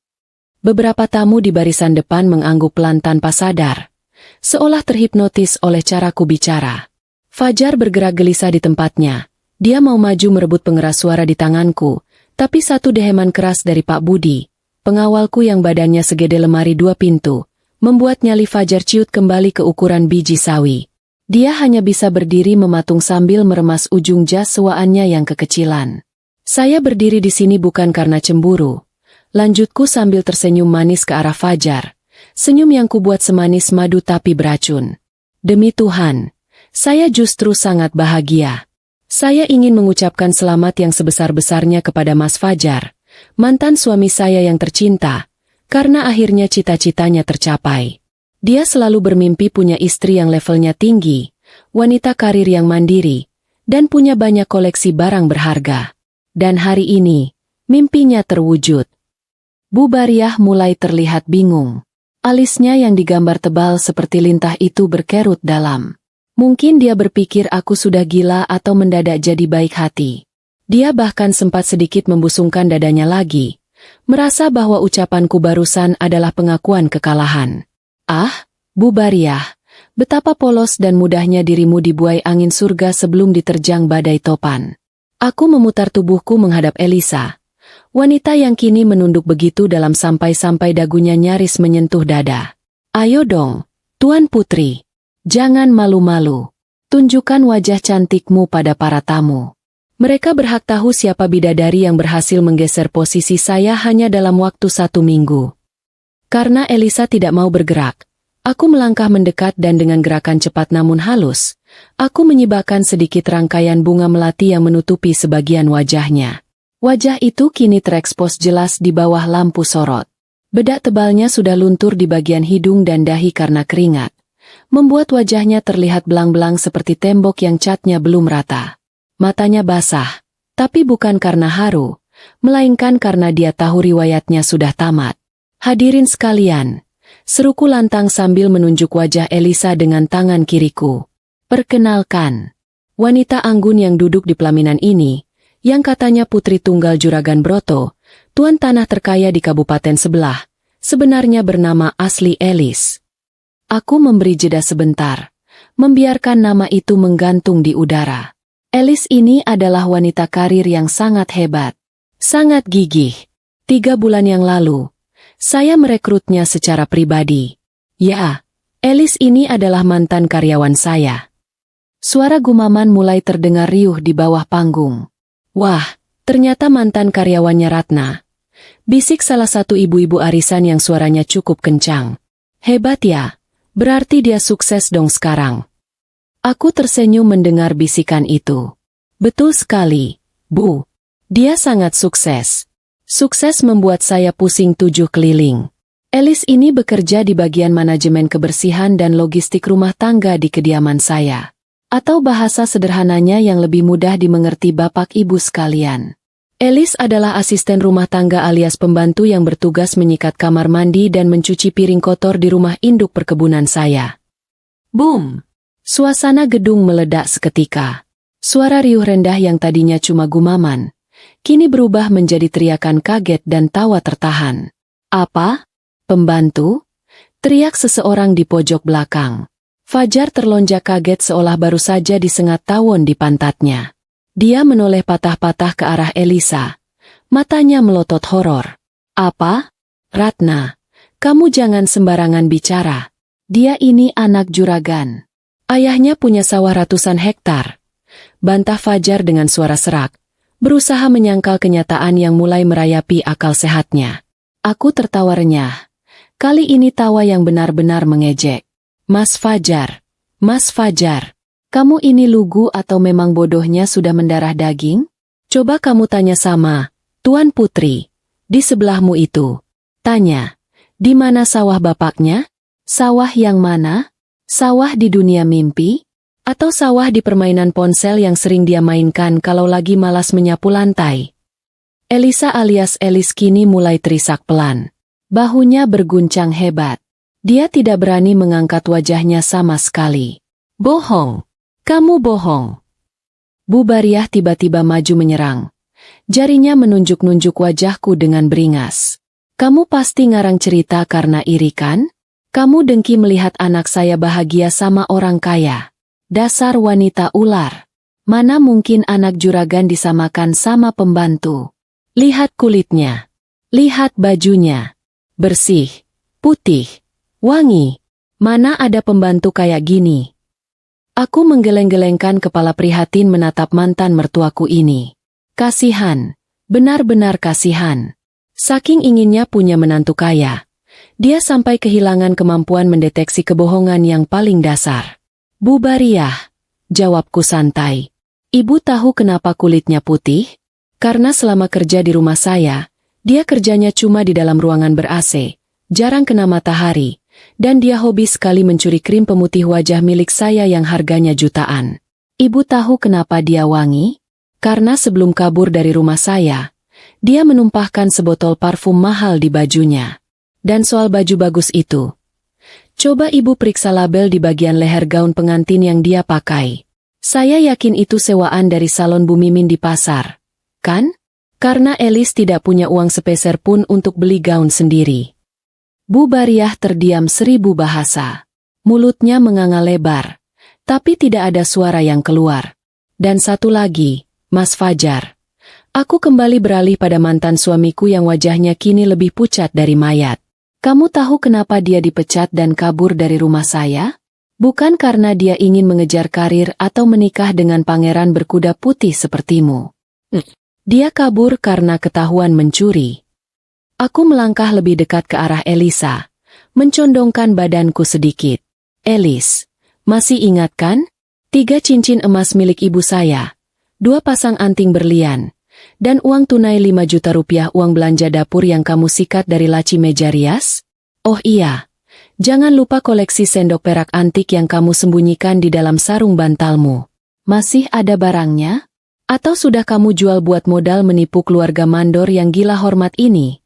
Speaker 1: Beberapa tamu di barisan depan mengangguk pelan tanpa sadar, seolah terhipnotis oleh caraku bicara. Fajar bergerak gelisah di tempatnya. Dia mau maju merebut pengeras suara di tanganku, tapi satu deheman keras dari Pak Budi, pengawalku yang badannya segede lemari 2 pintu, membuat nyali Fajar ciut kembali ke ukuran biji sawi. Dia hanya bisa berdiri mematung sambil meremas ujung jas sewaannya yang kekecilan. "Saya berdiri di sini bukan karena cemburu," lanjutku sambil tersenyum manis ke arah Fajar. Senyum yang kubuat semanis madu tapi beracun. "Demi Tuhan, saya justru sangat bahagia. Saya ingin mengucapkan selamat yang sebesar-besarnya kepada Mas Fajar, mantan suami saya yang tercinta, karena akhirnya cita-citanya tercapai. Dia selalu bermimpi punya istri yang levelnya tinggi, wanita karir yang mandiri, dan punya banyak koleksi barang berharga. Dan hari ini, Mimpinya terwujud. Bu Bariah mulai terlihat bingung. Alisnya yang digambar tebal seperti lintah itu berkerut dalam. Mungkin dia berpikir aku sudah gila atau mendadak jadi baik hati. Dia bahkan sempat sedikit membusungkan dadanya lagi, merasa bahwa ucapanku barusan adalah pengakuan kekalahan. Ah, Bu Bariah, betapa polos dan mudahnya dirimu dibuai angin surga sebelum diterjang badai topan. Aku memutar tubuhku menghadap Elisa. Wanita yang kini menunduk begitu dalam sampai-sampai dagunya nyaris menyentuh dada. Ayo dong, Tuan Putri. Jangan malu-malu. Tunjukkan wajah cantikmu pada para tamu. Mereka berhak tahu siapa bidadari yang berhasil menggeser posisi saya hanya dalam waktu 1 minggu. Karena Elisa tidak mau bergerak, aku melangkah mendekat dan dengan gerakan cepat namun halus, aku menyibakkan sedikit rangkaian bunga melati yang menutupi sebagian wajahnya. Wajah itu kini terekspos jelas di bawah lampu sorot. Bedak tebalnya sudah luntur di bagian hidung dan dahi karena keringat, membuat wajahnya terlihat belang-belang seperti tembok yang catnya belum rata. Matanya basah, tapi bukan karena haru, melainkan karena dia tahu riwayatnya sudah tamat. Hadirin sekalian, seruku lantang sambil menunjuk wajah Elisa dengan tangan kiriku. Perkenalkan, wanita anggun yang duduk di pelaminan ini, yang katanya putri tunggal Juragan Broto, tuan tanah terkaya di kabupaten sebelah, sebenarnya bernama asli Elis. Aku memberi jeda sebentar, membiarkan nama itu menggantung di udara. Elis ini adalah wanita karir yang sangat hebat, sangat gigih. 3 bulan yang lalu, saya merekrutnya secara pribadi. Ya, Elis ini adalah mantan karyawan saya. Suara gumaman mulai terdengar riuh di bawah panggung. Wah, ternyata mantan karyawannya Ratna. Bisik salah satu ibu-ibu arisan yang suaranya cukup kencang. Hebat ya, berarti dia sukses dong sekarang. Aku tersenyum mendengar bisikan itu. Betul sekali, Bu. Dia sangat sukses. Sukses membuat saya pusing 7 keliling. Elis ini bekerja di bagian manajemen kebersihan dan logistik rumah tangga di kediaman saya. Atau bahasa sederhananya yang lebih mudah dimengerti Bapak Ibu sekalian. Elis adalah asisten rumah tangga alias pembantu yang bertugas menyikat kamar mandi dan mencuci piring kotor di rumah induk perkebunan saya. Boom! Suasana gedung meledak seketika. Suara riuh rendah yang tadinya cuma gumaman, kini berubah menjadi teriakan kaget dan tawa tertahan. Apa? Pembantu? Teriak seseorang di pojok belakang. Fajar terlonjak kaget seolah baru saja disengat tawon di pantatnya. Dia menoleh patah-patah ke arah Elisa. Matanya melotot horor. Apa? Ratna, kamu jangan sembarangan bicara. Dia ini anak juragan. Ayahnya punya sawah ratusan hektar. Bantah Fajar dengan suara serak, berusaha menyangkal kenyataan yang mulai merayapi akal sehatnya. Aku tertawa renyah. Kali ini tawa yang benar-benar mengejek. Mas Fajar, kamu ini lugu atau memang bodohnya sudah mendarah daging? Coba kamu tanya sama Tuan Putri, di sebelahmu itu. Tanya, di mana sawah bapaknya? Sawah yang mana? Sawah di dunia mimpi? Atau sawah di permainan ponsel yang sering dia mainkan kalau lagi malas menyapu lantai? Elisa alias Elis kini mulai terisak pelan. Bahunya berguncang hebat. Dia tidak berani mengangkat wajahnya sama sekali. Bohong. Kamu bohong. Bu Bariah tiba-tiba maju menyerang. Jarinya menunjuk-nunjuk wajahku dengan beringas. Kamu pasti ngarang cerita karena iri kan? Kamu dengki melihat anak saya bahagia sama orang kaya. Dasar wanita ular. Mana mungkin anak juragan disamakan sama pembantu. Lihat kulitnya. Lihat bajunya. Bersih. Putih. Wangi, mana ada pembantu kayak gini? Aku menggeleng-gelengkan kepala prihatin menatap mantan mertuaku ini. Kasihan, benar-benar kasihan. Saking inginnya punya menantu kaya, dia sampai kehilangan kemampuan mendeteksi kebohongan yang paling dasar. Bu Bariah, jawabku santai. Ibu tahu kenapa kulitnya putih? Karena selama kerja di rumah saya, dia kerjanya cuma di dalam ruangan ber-AC, jarang kena matahari. Dan dia hobi sekali mencuri krim pemutih wajah milik saya yang harganya jutaan. Ibu tahu kenapa dia wangi? Karena sebelum kabur dari rumah saya, Dia menumpahkan sebotol parfum mahal di bajunya. Dan soal baju bagus itu, coba ibu periksa label di bagian leher gaun pengantin yang dia pakai. Saya yakin itu sewaan dari salon Bu Mimin di pasar. Kan? Karena Elis tidak punya uang sepeser pun untuk beli gaun sendiri. Bu Bariah terdiam 1000 bahasa. Mulutnya menganga lebar. Tapi tidak ada suara yang keluar. Dan satu lagi, Mas Fajar. Aku kembali beralih pada mantan suamiku yang wajahnya kini lebih pucat dari mayat. Kamu tahu kenapa dia dipecat dan kabur dari rumah saya? Bukan karena dia ingin mengejar karir atau menikah dengan pangeran berkuda putih sepertimu. Dia kabur karena ketahuan mencuri. Aku melangkah lebih dekat ke arah Elisa, mencondongkan badanku sedikit. Elis, masih ingat kan? 3 cincin emas milik ibu saya, 2 pasang anting berlian, dan uang tunai 5 juta rupiah uang belanja dapur yang kamu sikat dari laci meja rias? Oh iya, jangan lupa koleksi sendok perak antik yang kamu sembunyikan di dalam sarung bantalmu. Masih ada barangnya? Atau sudah kamu jual buat modal menipu keluarga mandor yang gila hormat ini?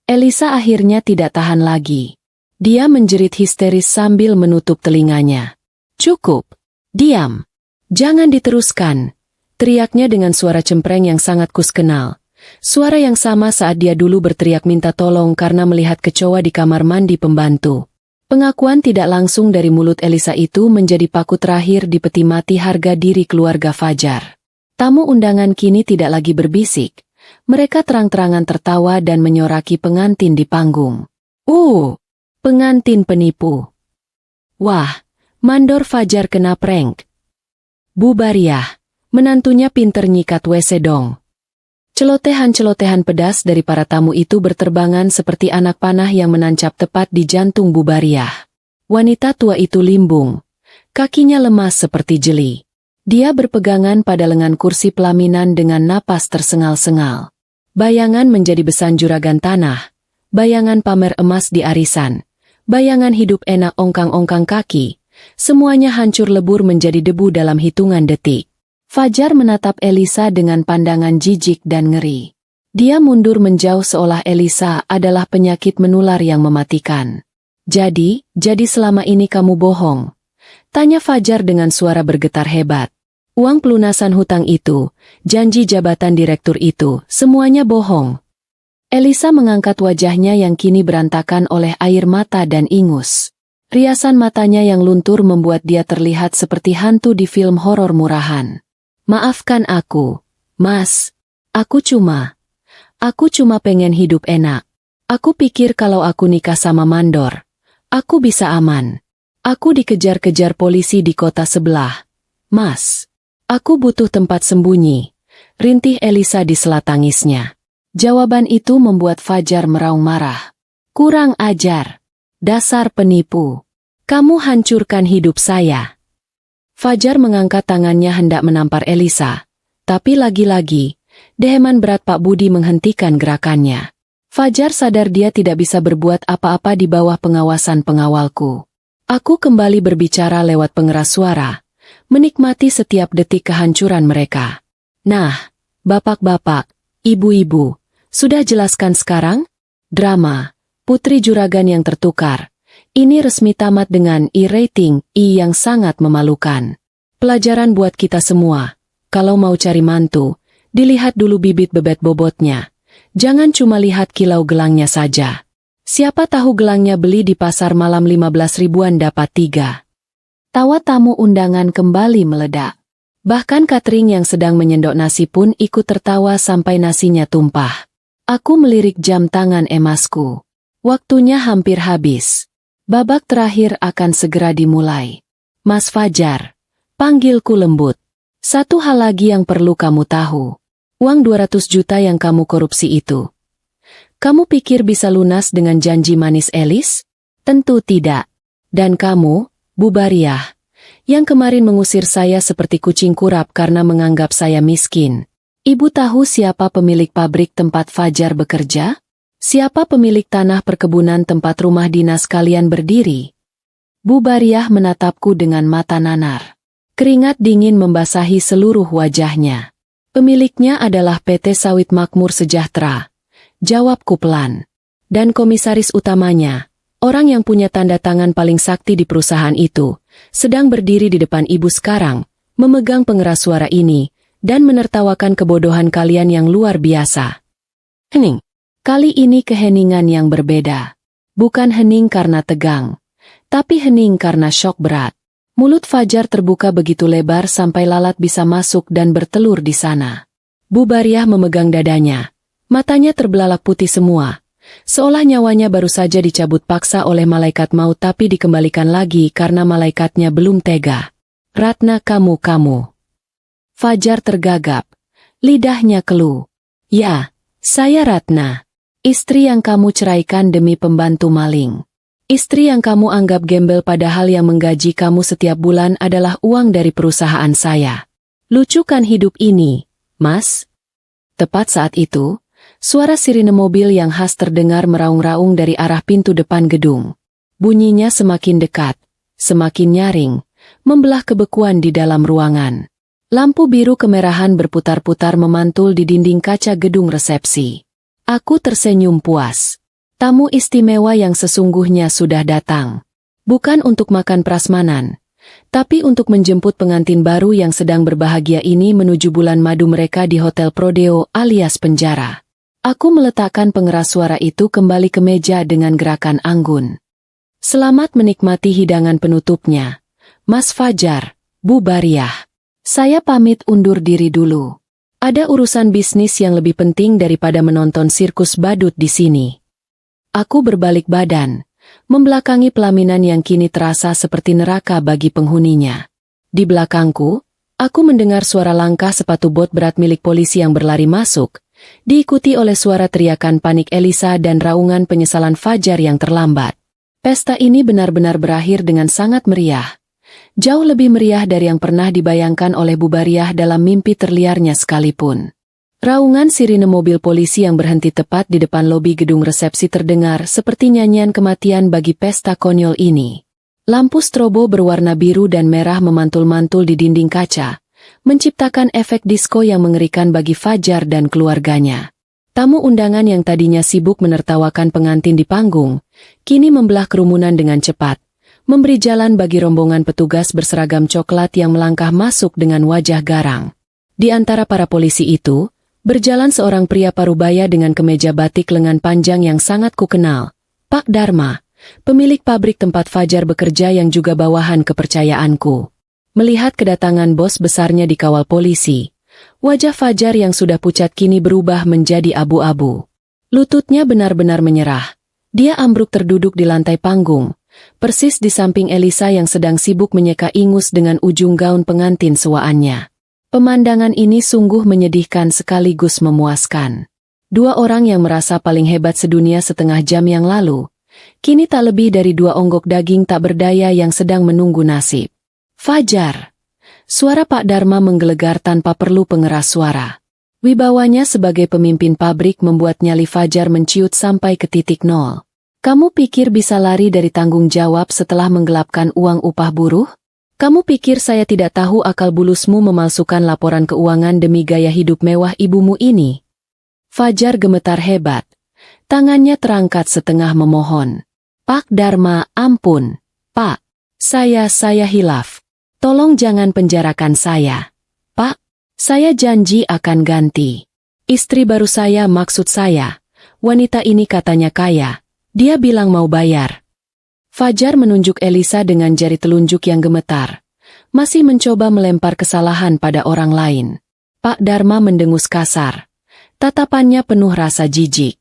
Speaker 1: Elisa akhirnya tidak tahan lagi. Dia menjerit histeris sambil menutup telinganya. Cukup. Diam. Jangan diteruskan. Teriaknya dengan suara cempreng yang sangat kuskenal. Suara yang sama saat dia dulu berteriak minta tolong karena melihat kecoa di kamar mandi pembantu. Pengakuan tidak langsung dari mulut Elisa itu menjadi paku terakhir di peti mati harga diri keluarga Fajar. Tamu undangan kini tidak lagi berbisik. Mereka terang-terangan tertawa dan menyoraki pengantin di panggung. Pengantin penipu. Wah, mandor Fajar kena prank. Bu Bariah, menantunya pinter nyikat WC dong. Celotehan-celotehan pedas dari para tamu itu berterbangan seperti anak panah yang menancap tepat di jantung Bu Bariah. Wanita tua itu limbung. Kakinya lemas seperti jeli. Dia berpegangan pada lengan kursi pelaminan dengan napas tersengal-sengal. Bayangan menjadi besan juragan tanah. Bayangan pamer emas di arisan. Bayangan hidup enak ongkang-ongkang kaki. Semuanya hancur lebur menjadi debu dalam hitungan detik. Fajar menatap Elisa dengan pandangan jijik dan ngeri. Dia mundur menjauh seolah Elisa adalah penyakit menular yang mematikan. Jadi selama ini kamu bohong? Tanya Fajar dengan suara bergetar hebat. Uang pelunasan hutang itu, janji jabatan direktur itu, semuanya bohong. Elisa mengangkat wajahnya yang kini berantakan oleh air mata dan ingus. Riasan matanya yang luntur membuat dia terlihat seperti hantu di film horor murahan. Maafkan aku, Mas. Aku cuma pengen hidup enak. Aku pikir kalau aku nikah sama mandor, aku bisa aman. Aku dikejar-kejar polisi di kota sebelah. Mas, aku butuh tempat sembunyi. Rintih Elisa di sela tangisnya. Jawaban itu membuat Fajar meraung marah. Kurang ajar. Dasar penipu. Kamu hancurkan hidup saya. Fajar mengangkat tangannya hendak menampar Elisa. Tapi lagi-lagi, deheman berat Pak Budi menghentikan gerakannya. Fajar sadar dia tidak bisa berbuat apa-apa di bawah pengawasan pengawalku. Aku kembali berbicara lewat pengeras suara, menikmati setiap detik kehancuran mereka. Nah, bapak-bapak, ibu-ibu, sudah jelaskan sekarang? Drama, Putri Juragan yang tertukar. Ini resmi tamat dengan I-rating I yang sangat memalukan. Pelajaran buat kita semua. Kalau mau cari mantu, dilihat dulu bibit bebet bobotnya. Jangan cuma lihat kilau gelangnya saja. Siapa tahu gelangnya beli di pasar malam 15 ribuan dapat 3. Tawa tamu undangan kembali meledak. Bahkan catering yang sedang menyendok nasi pun ikut tertawa sampai nasinya tumpah. Aku melirik jam tangan emasku. Waktunya hampir habis. Babak terakhir akan segera dimulai. Mas Fajar, panggilku lembut. Satu hal lagi yang perlu kamu tahu. Uang 200 juta yang kamu korupsi itu. Kamu pikir bisa lunas dengan janji manis Elis? Tentu tidak. Dan kamu, Bu Bariah, yang kemarin mengusir saya seperti kucing kurap karena menganggap saya miskin. Ibu tahu siapa pemilik pabrik tempat Fajar bekerja? Siapa pemilik tanah perkebunan tempat rumah dinas kalian berdiri? Bu Bariah menatapku dengan mata nanar. Keringat dingin membasahi seluruh wajahnya. Pemiliknya adalah PT Sawit Makmur Sejahtera, jawabku pelan. Dan komisaris utamanya, orang yang punya tanda tangan paling sakti di perusahaan itu, sedang berdiri di depan ibu sekarang, memegang pengeras suara ini, dan menertawakan kebodohan kalian yang luar biasa. Hening. Kali ini keheningan yang berbeda. Bukan hening karena tegang, tapi hening karena syok berat. Mulut Fajar terbuka begitu lebar sampai lalat bisa masuk dan bertelur di sana. Bu Bariah memegang dadanya. Matanya terbelalak putih semua. Seolah nyawanya baru saja dicabut paksa oleh malaikat maut tapi dikembalikan lagi karena malaikatnya belum tega. Ratna, kamu. Fajar tergagap. Lidahnya keluh. Ya, saya Ratna. Istri yang kamu ceraikan demi pembantu maling. Istri yang kamu anggap gembel padahal yang menggaji kamu setiap bulan adalah uang dari perusahaan saya. Lucukan hidup ini, Mas. Tepat saat itu, suara sirine mobil yang khas terdengar meraung-raung dari arah pintu depan gedung. Bunyinya semakin dekat, semakin nyaring, membelah kebekuan di dalam ruangan. Lampu biru kemerahan berputar-putar memantul di dinding kaca gedung resepsi. Aku tersenyum puas. Tamu istimewa yang sesungguhnya sudah datang. Bukan untuk makan prasmanan, tapi untuk menjemput pengantin baru yang sedang berbahagia ini menuju bulan madu mereka di Hotel Prodeo alias penjara. Aku meletakkan pengeras suara itu kembali ke meja dengan gerakan anggun. Selamat menikmati hidangan penutupnya. Mas Fajar, Bu Bariah. Saya pamit undur diri dulu. Ada urusan bisnis yang lebih penting daripada menonton sirkus badut di sini. Aku berbalik badan, membelakangi pelaminan yang kini terasa seperti neraka bagi penghuninya. Di belakangku, aku mendengar suara langkah sepatu bot berat milik polisi yang berlari masuk, diikuti oleh suara teriakan panik Elisa dan raungan penyesalan Fajar yang terlambat. Pesta ini benar-benar berakhir dengan sangat meriah. Jauh lebih meriah dari yang pernah dibayangkan oleh Bu Bariah dalam mimpi terliarnya sekalipun. Raungan sirine mobil polisi yang berhenti tepat di depan lobi gedung resepsi terdengar seperti nyanyian kematian bagi pesta konyol ini. Lampu strobo berwarna biru dan merah memantul-mantul di dinding kaca, menciptakan efek disko yang mengerikan bagi Fajar dan keluarganya. Tamu undangan yang tadinya sibuk menertawakan pengantin di panggung, kini membelah kerumunan dengan cepat, memberi jalan bagi rombongan petugas berseragam coklat yang melangkah masuk dengan wajah garang. Di antara para polisi itu, berjalan seorang pria parubaya dengan kemeja batik lengan panjang yang sangat kukenal, Pak Dharma, pemilik pabrik tempat Fajar bekerja yang juga bawahan kepercayaanku. Melihat kedatangan bos besarnya dikawal polisi, wajah Fajar yang sudah pucat kini berubah menjadi abu-abu. Lututnya benar-benar menyerah. Dia ambruk terduduk di lantai panggung, persis di samping Elisa yang sedang sibuk menyeka ingus dengan ujung gaun pengantin sewaannya. Pemandangan ini sungguh menyedihkan sekaligus memuaskan. Dua orang yang merasa paling hebat sedunia setengah jam yang lalu, kini tak lebih dari dua onggok daging tak berdaya yang sedang menunggu nasib. Fajar. Suara Pak Dharma menggelegar tanpa perlu pengeras suara. Wibawanya sebagai pemimpin pabrik membuat nyali Fajar menciut sampai ke titik nol. Kamu pikir bisa lari dari tanggung jawab setelah menggelapkan uang upah buruh? Kamu pikir saya tidak tahu akal bulusmu memalsukan laporan keuangan demi gaya hidup mewah ibumu ini? Fajar gemetar hebat. Tangannya terangkat setengah memohon. Pak Dharma, ampun. Pak, saya hilaf. Tolong jangan penjarakan saya. Pak, saya janji akan ganti. Istri baru saya maksud saya. Wanita ini katanya kaya. Dia bilang mau bayar. Fajar menunjuk Elisa dengan jari telunjuk yang gemetar. Masih mencoba melempar kesalahan pada orang lain. Pak Dharma mendengus kasar. Tatapannya penuh rasa jijik.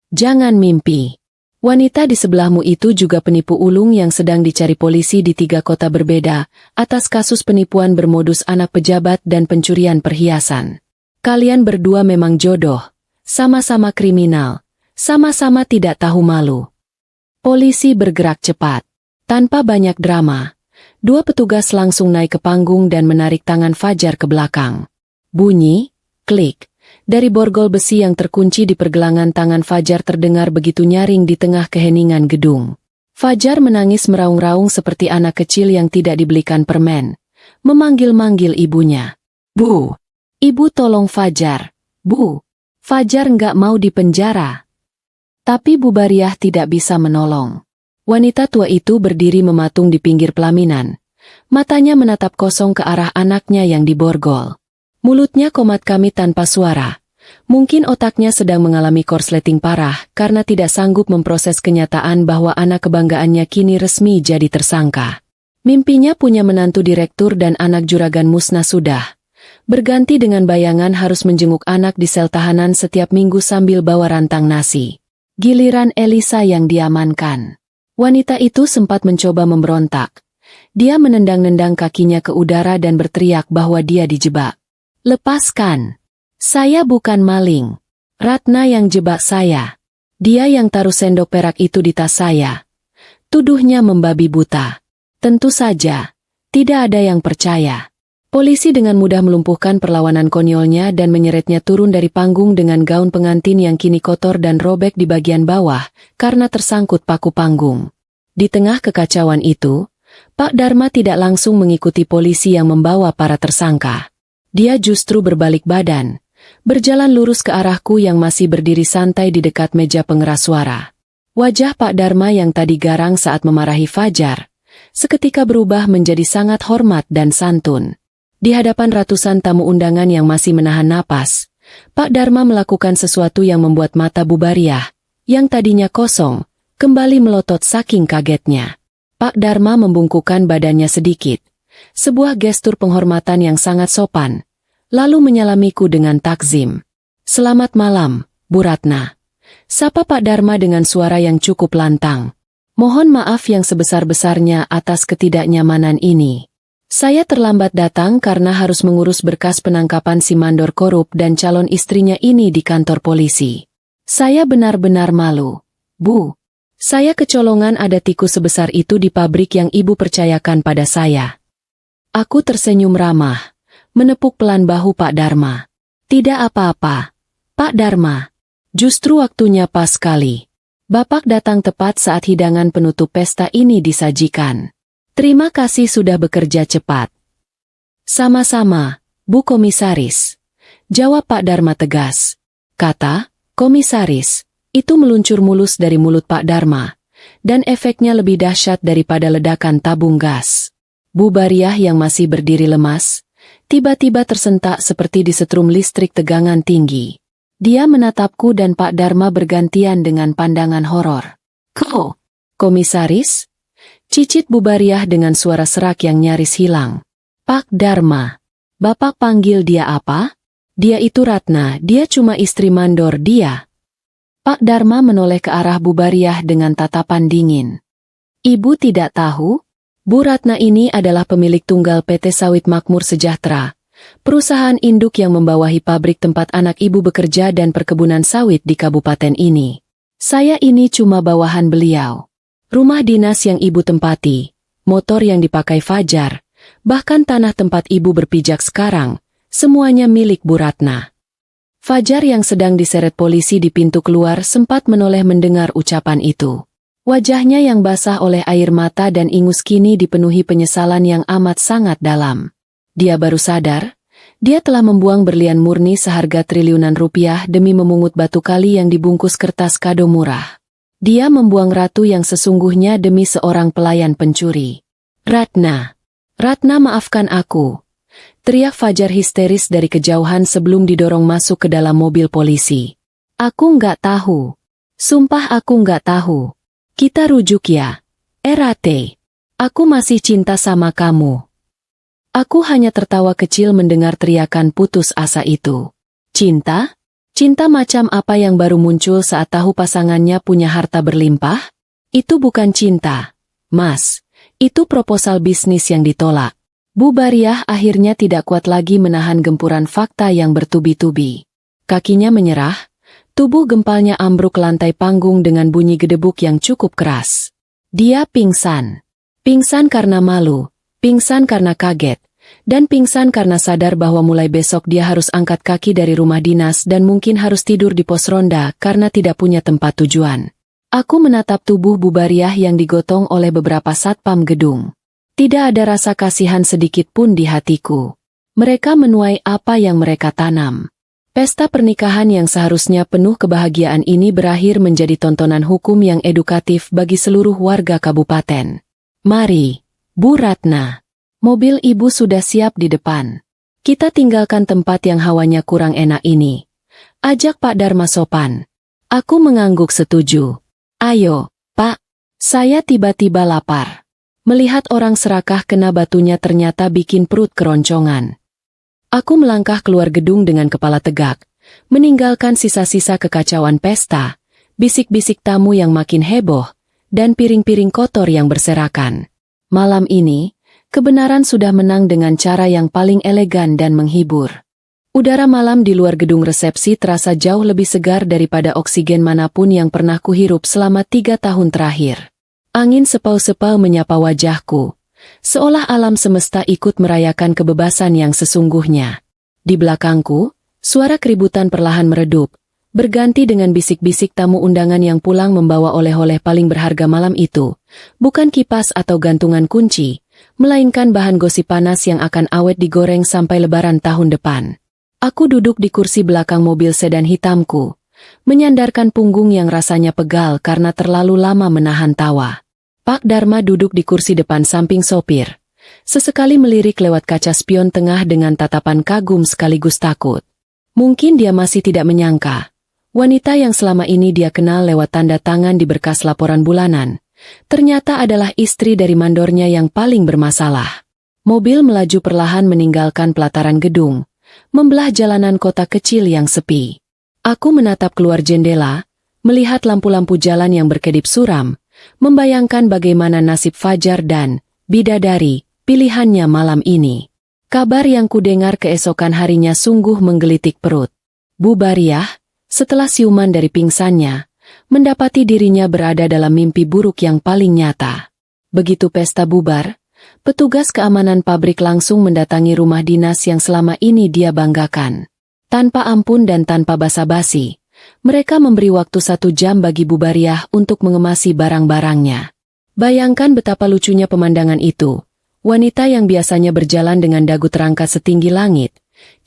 Speaker 1: Jangan mimpi. Wanita di sebelahmu itu juga penipu ulung yang sedang dicari polisi di 3 kota berbeda, atas kasus penipuan bermodus anak pejabat dan pencurian perhiasan. Kalian berdua memang jodoh. Sama-sama kriminal. Sama-sama tidak tahu malu. Polisi bergerak cepat. Tanpa banyak drama, 2 petugas langsung naik ke panggung dan menarik tangan Fajar ke belakang. Bunyi, klik, dari borgol besi yang terkunci di pergelangan tangan Fajar terdengar begitu nyaring di tengah keheningan gedung. Fajar menangis meraung-raung seperti anak kecil yang tidak dibelikan permen, memanggil-manggil ibunya. Bu, Ibu tolong Fajar. Bu, Fajar nggak mau dipenjara. Tapi Bu Bariah tidak bisa menolong. Wanita tua itu berdiri mematung di pinggir pelaminan. Matanya menatap kosong ke arah anaknya yang diborgol. Mulutnya komat kamit tanpa suara. Mungkin otaknya sedang mengalami korsleting parah karena tidak sanggup memproses kenyataan bahwa anak kebanggaannya kini resmi jadi tersangka. Mimpinya punya menantu direktur dan anak juragan musnah sudah berganti dengan bayangan harus menjenguk anak di sel tahanan setiap minggu sambil bawa rantang nasi. Giliran Elisa yang diamankan. Wanita itu sempat mencoba memberontak. Dia menendang-nendang kakinya ke udara dan berteriak bahwa dia dijebak. Lepaskan! Saya bukan maling. Ratna yang jebak saya. Dia yang taruh sendok perak itu di tas saya. Tuduhnya membabi buta. Tentu saja, tidak ada yang percaya. Polisi dengan mudah melumpuhkan perlawanan konyolnya dan menyeretnya turun dari panggung dengan gaun pengantin yang kini kotor dan robek di bagian bawah karena tersangkut paku panggung. Di tengah kekacauan itu, Pak Dharma tidak langsung mengikuti polisi yang membawa para tersangka. Dia justru berbalik badan, berjalan lurus ke arahku yang masih berdiri santai di dekat meja pengeras suara. Wajah Pak Dharma yang tadi garang saat memarahi Fajar, seketika berubah menjadi sangat hormat dan santun. Di hadapan ratusan tamu undangan yang masih menahan napas, Pak Dharma melakukan sesuatu yang membuat mata Bu Bariah, yang tadinya kosong, kembali melotot saking kagetnya. Pak Dharma membungkukkan badannya sedikit, sebuah gestur penghormatan yang sangat sopan, lalu menyalamiku dengan takzim. Selamat malam, Bu Ratna. Sapa Pak Dharma dengan suara yang cukup lantang. Mohon maaf yang sebesar-besarnya atas ketidaknyamanan ini. Saya terlambat datang karena harus mengurus berkas penangkapan si mandor korup dan calon istrinya ini di kantor polisi. Saya benar-benar malu. Bu, saya kecolongan ada tikus sebesar itu di pabrik yang Ibu percayakan pada saya. Aku tersenyum ramah, menepuk pelan bahu Pak Dharma. Tidak apa-apa, Pak Dharma. Justru waktunya pas sekali. Bapak datang tepat saat hidangan penutup pesta ini disajikan. Terima kasih sudah bekerja cepat. Sama-sama, Bu Komisaris. Jawab Pak Dharma tegas. Kata, Komisaris, itu meluncur mulus dari mulut Pak Dharma, dan efeknya lebih dahsyat daripada ledakan tabung gas. Bu Bariah yang masih berdiri lemas, tiba-tiba tersentak seperti disetrum listrik tegangan tinggi. Dia menatapku dan Pak Dharma bergantian dengan pandangan horor. Kau, Komisaris? Cicit Bu Bariah dengan suara serak yang nyaris hilang. Pak Dharma. Bapak panggil dia apa? Dia itu Ratna, dia cuma istri mandor dia. Pak Dharma menoleh ke arah Bu Bariah dengan tatapan dingin. Ibu tidak tahu? Bu Ratna ini adalah pemilik tunggal PT Sawit Makmur Sejahtera, perusahaan induk yang membawahi pabrik tempat anak ibu bekerja dan perkebunan sawit di kabupaten ini. Saya ini cuma bawahan beliau. Rumah dinas yang ibu tempati, motor yang dipakai Fajar, bahkan tanah tempat ibu berpijak sekarang, semuanya milik Bu Ratna. Fajar yang sedang diseret polisi di pintu keluar sempat menoleh mendengar ucapan itu. Wajahnya yang basah oleh air mata dan ingus kini dipenuhi penyesalan yang amat sangat dalam. Dia baru sadar, dia telah membuang berlian murni seharga triliunan rupiah demi memungut batu kali yang dibungkus kertas kado murah. Dia membuang ratu yang sesungguhnya demi seorang pelayan pencuri. Ratna. Ratna, maafkan aku. Teriak Fajar histeris dari kejauhan sebelum didorong masuk ke dalam mobil polisi. Aku nggak tahu. Sumpah aku nggak tahu. Kita rujuk ya. Rate. Aku masih cinta sama kamu. Aku hanya tertawa kecil mendengar teriakan putus asa itu. Cinta? Cinta macam apa yang baru muncul saat tahu pasangannya punya harta berlimpah? Itu bukan cinta, Mas. Itu proposal bisnis yang ditolak. Bu Bariah akhirnya tidak kuat lagi menahan gempuran fakta yang bertubi-tubi. Kakinya menyerah, tubuh gempalnya ambruk ke lantai panggung dengan bunyi gedebuk yang cukup keras. Dia pingsan. Pingsan karena malu, pingsan karena kaget, dan pingsan karena sadar bahwa mulai besok dia harus angkat kaki dari rumah dinas dan mungkin harus tidur di pos ronda karena tidak punya tempat tujuan. Aku menatap tubuh Bu Bariah yang digotong oleh beberapa satpam gedung. Tidak ada rasa kasihan sedikit pun di hatiku. Mereka menuai apa yang mereka tanam. Pesta pernikahan yang seharusnya penuh kebahagiaan ini berakhir menjadi tontonan hukum yang edukatif bagi seluruh warga kabupaten. Mari, Bu Ratna. Mobil ibu sudah siap di depan. Kita tinggalkan tempat yang hawanya kurang enak ini. Ajak Pak Dharma sopan. Aku mengangguk setuju. Ayo, Pak. Saya tiba-tiba lapar. Melihat orang serakah kena batunya ternyata bikin perut keroncongan. Aku melangkah keluar gedung dengan kepala tegak, meninggalkan sisa-sisa kekacauan pesta, bisik-bisik tamu yang makin heboh, dan piring-piring kotor yang berserakan. Malam ini, kebenaran sudah menang dengan cara yang paling elegan dan menghibur. Udara malam di luar gedung resepsi terasa jauh lebih segar daripada oksigen manapun yang pernah kuhirup selama 3 tahun terakhir. Angin sepau-sepau menyapa wajahku, seolah alam semesta ikut merayakan kebebasan yang sesungguhnya. Di belakangku, suara keributan perlahan meredup, berganti dengan bisik-bisik tamu undangan yang pulang membawa oleh-oleh paling berharga malam itu, bukan kipas atau gantungan kunci, melainkan bahan gosip panas yang akan awet digoreng sampai lebaran tahun depan. Aku duduk di kursi belakang mobil sedan hitamku, menyandarkan punggung yang rasanya pegal karena terlalu lama menahan tawa. Pak Dharma duduk di kursi depan samping sopir. Sesekali melirik lewat kaca spion tengah dengan tatapan kagum sekaligus takut. Mungkin dia masih tidak menyangka. Wanita yang selama ini dia kenal lewat tanda tangan di berkas laporan bulanan, ternyata adalah istri dari mandornya yang paling bermasalah. Mobil melaju perlahan meninggalkan pelataran gedung, membelah jalanan kota kecil yang sepi. Aku menatap keluar jendela, melihat lampu-lampu jalan yang berkedip suram, membayangkan bagaimana nasib Fajar dan bidadari pilihannya malam ini. Kabar yang kudengar keesokan harinya sungguh menggelitik perut. Bu Bariah, setelah siuman dari pingsannya, mendapati dirinya berada dalam mimpi buruk yang paling nyata. Begitu pesta bubar, petugas keamanan pabrik langsung mendatangi rumah dinas yang selama ini dia banggakan. Tanpa ampun dan tanpa basa-basi, mereka memberi waktu 1 jam bagi Bu Bariah untuk mengemasi barang-barangnya. Bayangkan betapa lucunya pemandangan itu. Wanita yang biasanya berjalan dengan dagu terangkat setinggi langit,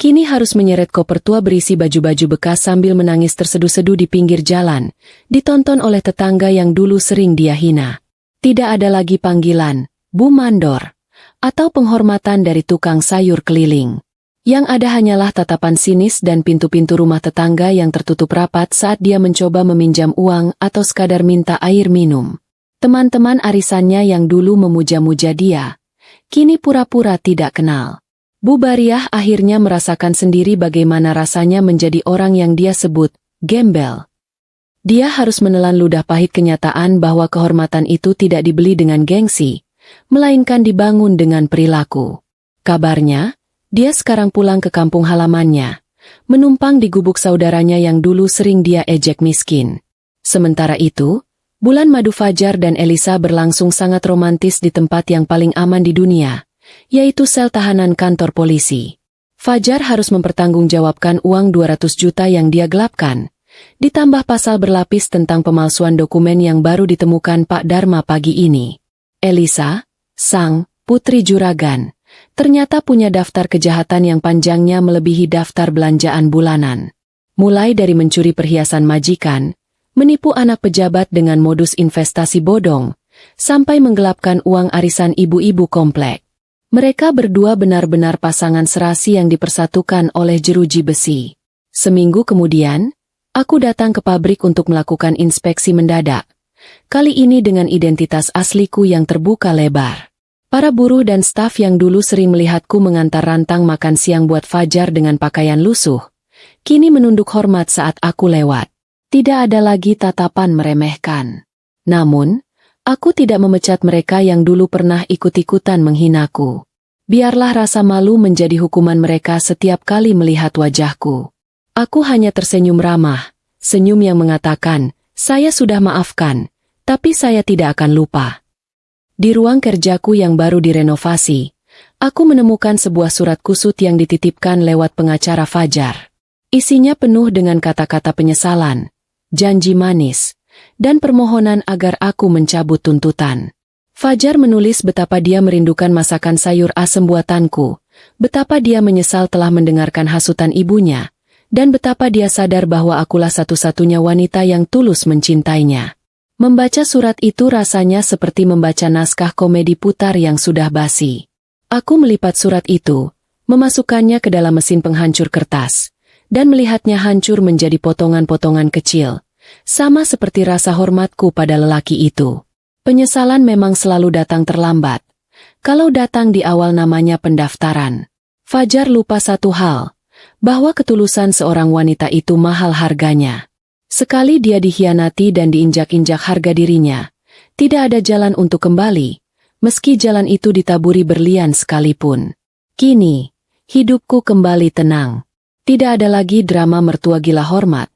Speaker 1: kini harus menyeret koper tua berisi baju-baju bekas sambil menangis terseduh-seduh di pinggir jalan, ditonton oleh tetangga yang dulu sering dia hina. Tidak ada lagi panggilan, Bu Mandor, atau penghormatan dari tukang sayur keliling. Yang ada hanyalah tatapan sinis dan pintu-pintu rumah tetangga yang tertutup rapat saat dia mencoba meminjam uang atau sekadar minta air minum. Teman-teman arisannya yang dulu memuja-muja dia, kini pura-pura tidak kenal. Bu Bariah akhirnya merasakan sendiri bagaimana rasanya menjadi orang yang dia sebut gembel. Dia harus menelan ludah pahit kenyataan bahwa kehormatan itu tidak dibeli dengan gengsi, melainkan dibangun dengan perilaku. Kabarnya, dia sekarang pulang ke kampung halamannya, menumpang di gubuk saudaranya yang dulu sering dia ejek miskin. Sementara itu, bulan madu Fajar dan Elisa berlangsung sangat romantis di tempat yang paling aman di dunia, yaitu sel tahanan kantor polisi. Fajar harus mempertanggungjawabkan uang 200 juta yang dia gelapkan, ditambah pasal berlapis tentang pemalsuan dokumen yang baru ditemukan Pak Dharma pagi ini. Elisa, sang putri juragan, ternyata punya daftar kejahatan yang panjangnya melebihi daftar belanjaan bulanan. Mulai dari mencuri perhiasan majikan, menipu anak pejabat dengan modus investasi bodong, sampai menggelapkan uang arisan ibu-ibu komplek. Mereka berdua benar-benar pasangan serasi yang dipersatukan oleh jeruji besi. Seminggu kemudian, aku datang ke pabrik untuk melakukan inspeksi mendadak. Kali ini dengan identitas asliku yang terbuka lebar. Para buruh dan staf yang dulu sering melihatku mengantar rantang makan siang buat Fajar dengan pakaian lusuh, kini menunduk hormat saat aku lewat. Tidak ada lagi tatapan meremehkan. Namun, aku tidak memecat mereka yang dulu pernah ikut-ikutan menghinaku. Biarlah rasa malu menjadi hukuman mereka setiap kali melihat wajahku. Aku hanya tersenyum ramah, senyum yang mengatakan, saya sudah maafkan, tapi saya tidak akan lupa. Di ruang kerjaku yang baru direnovasi, aku menemukan sebuah surat kusut yang dititipkan lewat pengacara Fajar. Isinya penuh dengan kata-kata penyesalan, janji manis, dan permohonan agar aku mencabut tuntutan. Fajar menulis betapa dia merindukan masakan sayur asem buatanku, betapa dia menyesal telah mendengarkan hasutan ibunya, dan betapa dia sadar bahwa akulah satu-satunya wanita yang tulus mencintainya. Membaca surat itu rasanya seperti membaca naskah komedi putar yang sudah basi. Aku melipat surat itu, memasukkannya ke dalam mesin penghancur kertas, dan melihatnya hancur menjadi potongan-potongan kecil, sama seperti rasa hormatku pada lelaki itu. Penyesalan memang selalu datang terlambat. Kalau datang di awal namanya pendaftaran. Fajar lupa satu hal, bahwa ketulusan seorang wanita itu mahal harganya. Sekali dia dikhianati dan diinjak-injak harga dirinya, tidak ada jalan untuk kembali, meski jalan itu ditaburi berlian sekalipun. Kini, hidupku kembali tenang. Tidak ada lagi drama mertua gila hormat,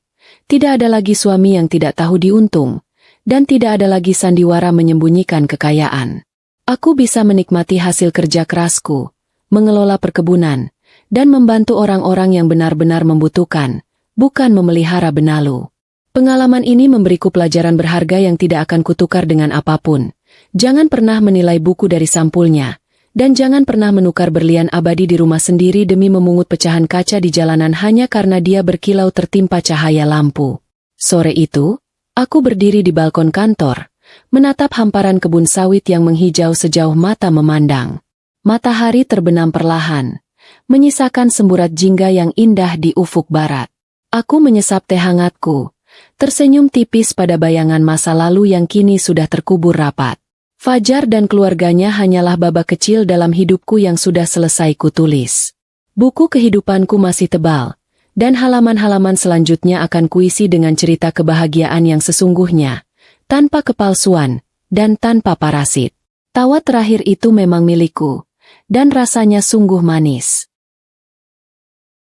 Speaker 1: tidak ada lagi suami yang tidak tahu diuntung, dan tidak ada lagi sandiwara menyembunyikan kekayaan. Aku bisa menikmati hasil kerja kerasku, mengelola perkebunan, dan membantu orang-orang yang benar-benar membutuhkan, bukan memelihara benalu. Pengalaman ini memberiku pelajaran berharga yang tidak akan kutukar dengan apapun. Jangan pernah menilai buku dari sampulnya, dan jangan pernah menukar berlian abadi di rumah sendiri demi memungut pecahan kaca di jalanan hanya karena dia berkilau tertimpa cahaya lampu. Sore itu, aku berdiri di balkon kantor, menatap hamparan kebun sawit yang menghijau sejauh mata memandang. Matahari terbenam perlahan, menyisakan semburat jingga yang indah di ufuk barat. Aku menyesap teh hangatku, tersenyum tipis pada bayangan masa lalu yang kini sudah terkubur rapat. Fajar dan keluarganya hanyalah babak kecil dalam hidupku yang sudah selesai kutulis. Buku kehidupanku masih tebal, dan halaman-halaman selanjutnya akan kuisi dengan cerita kebahagiaan yang sesungguhnya, tanpa kepalsuan, dan tanpa parasit. Tawa terakhir itu memang milikku, dan rasanya sungguh manis.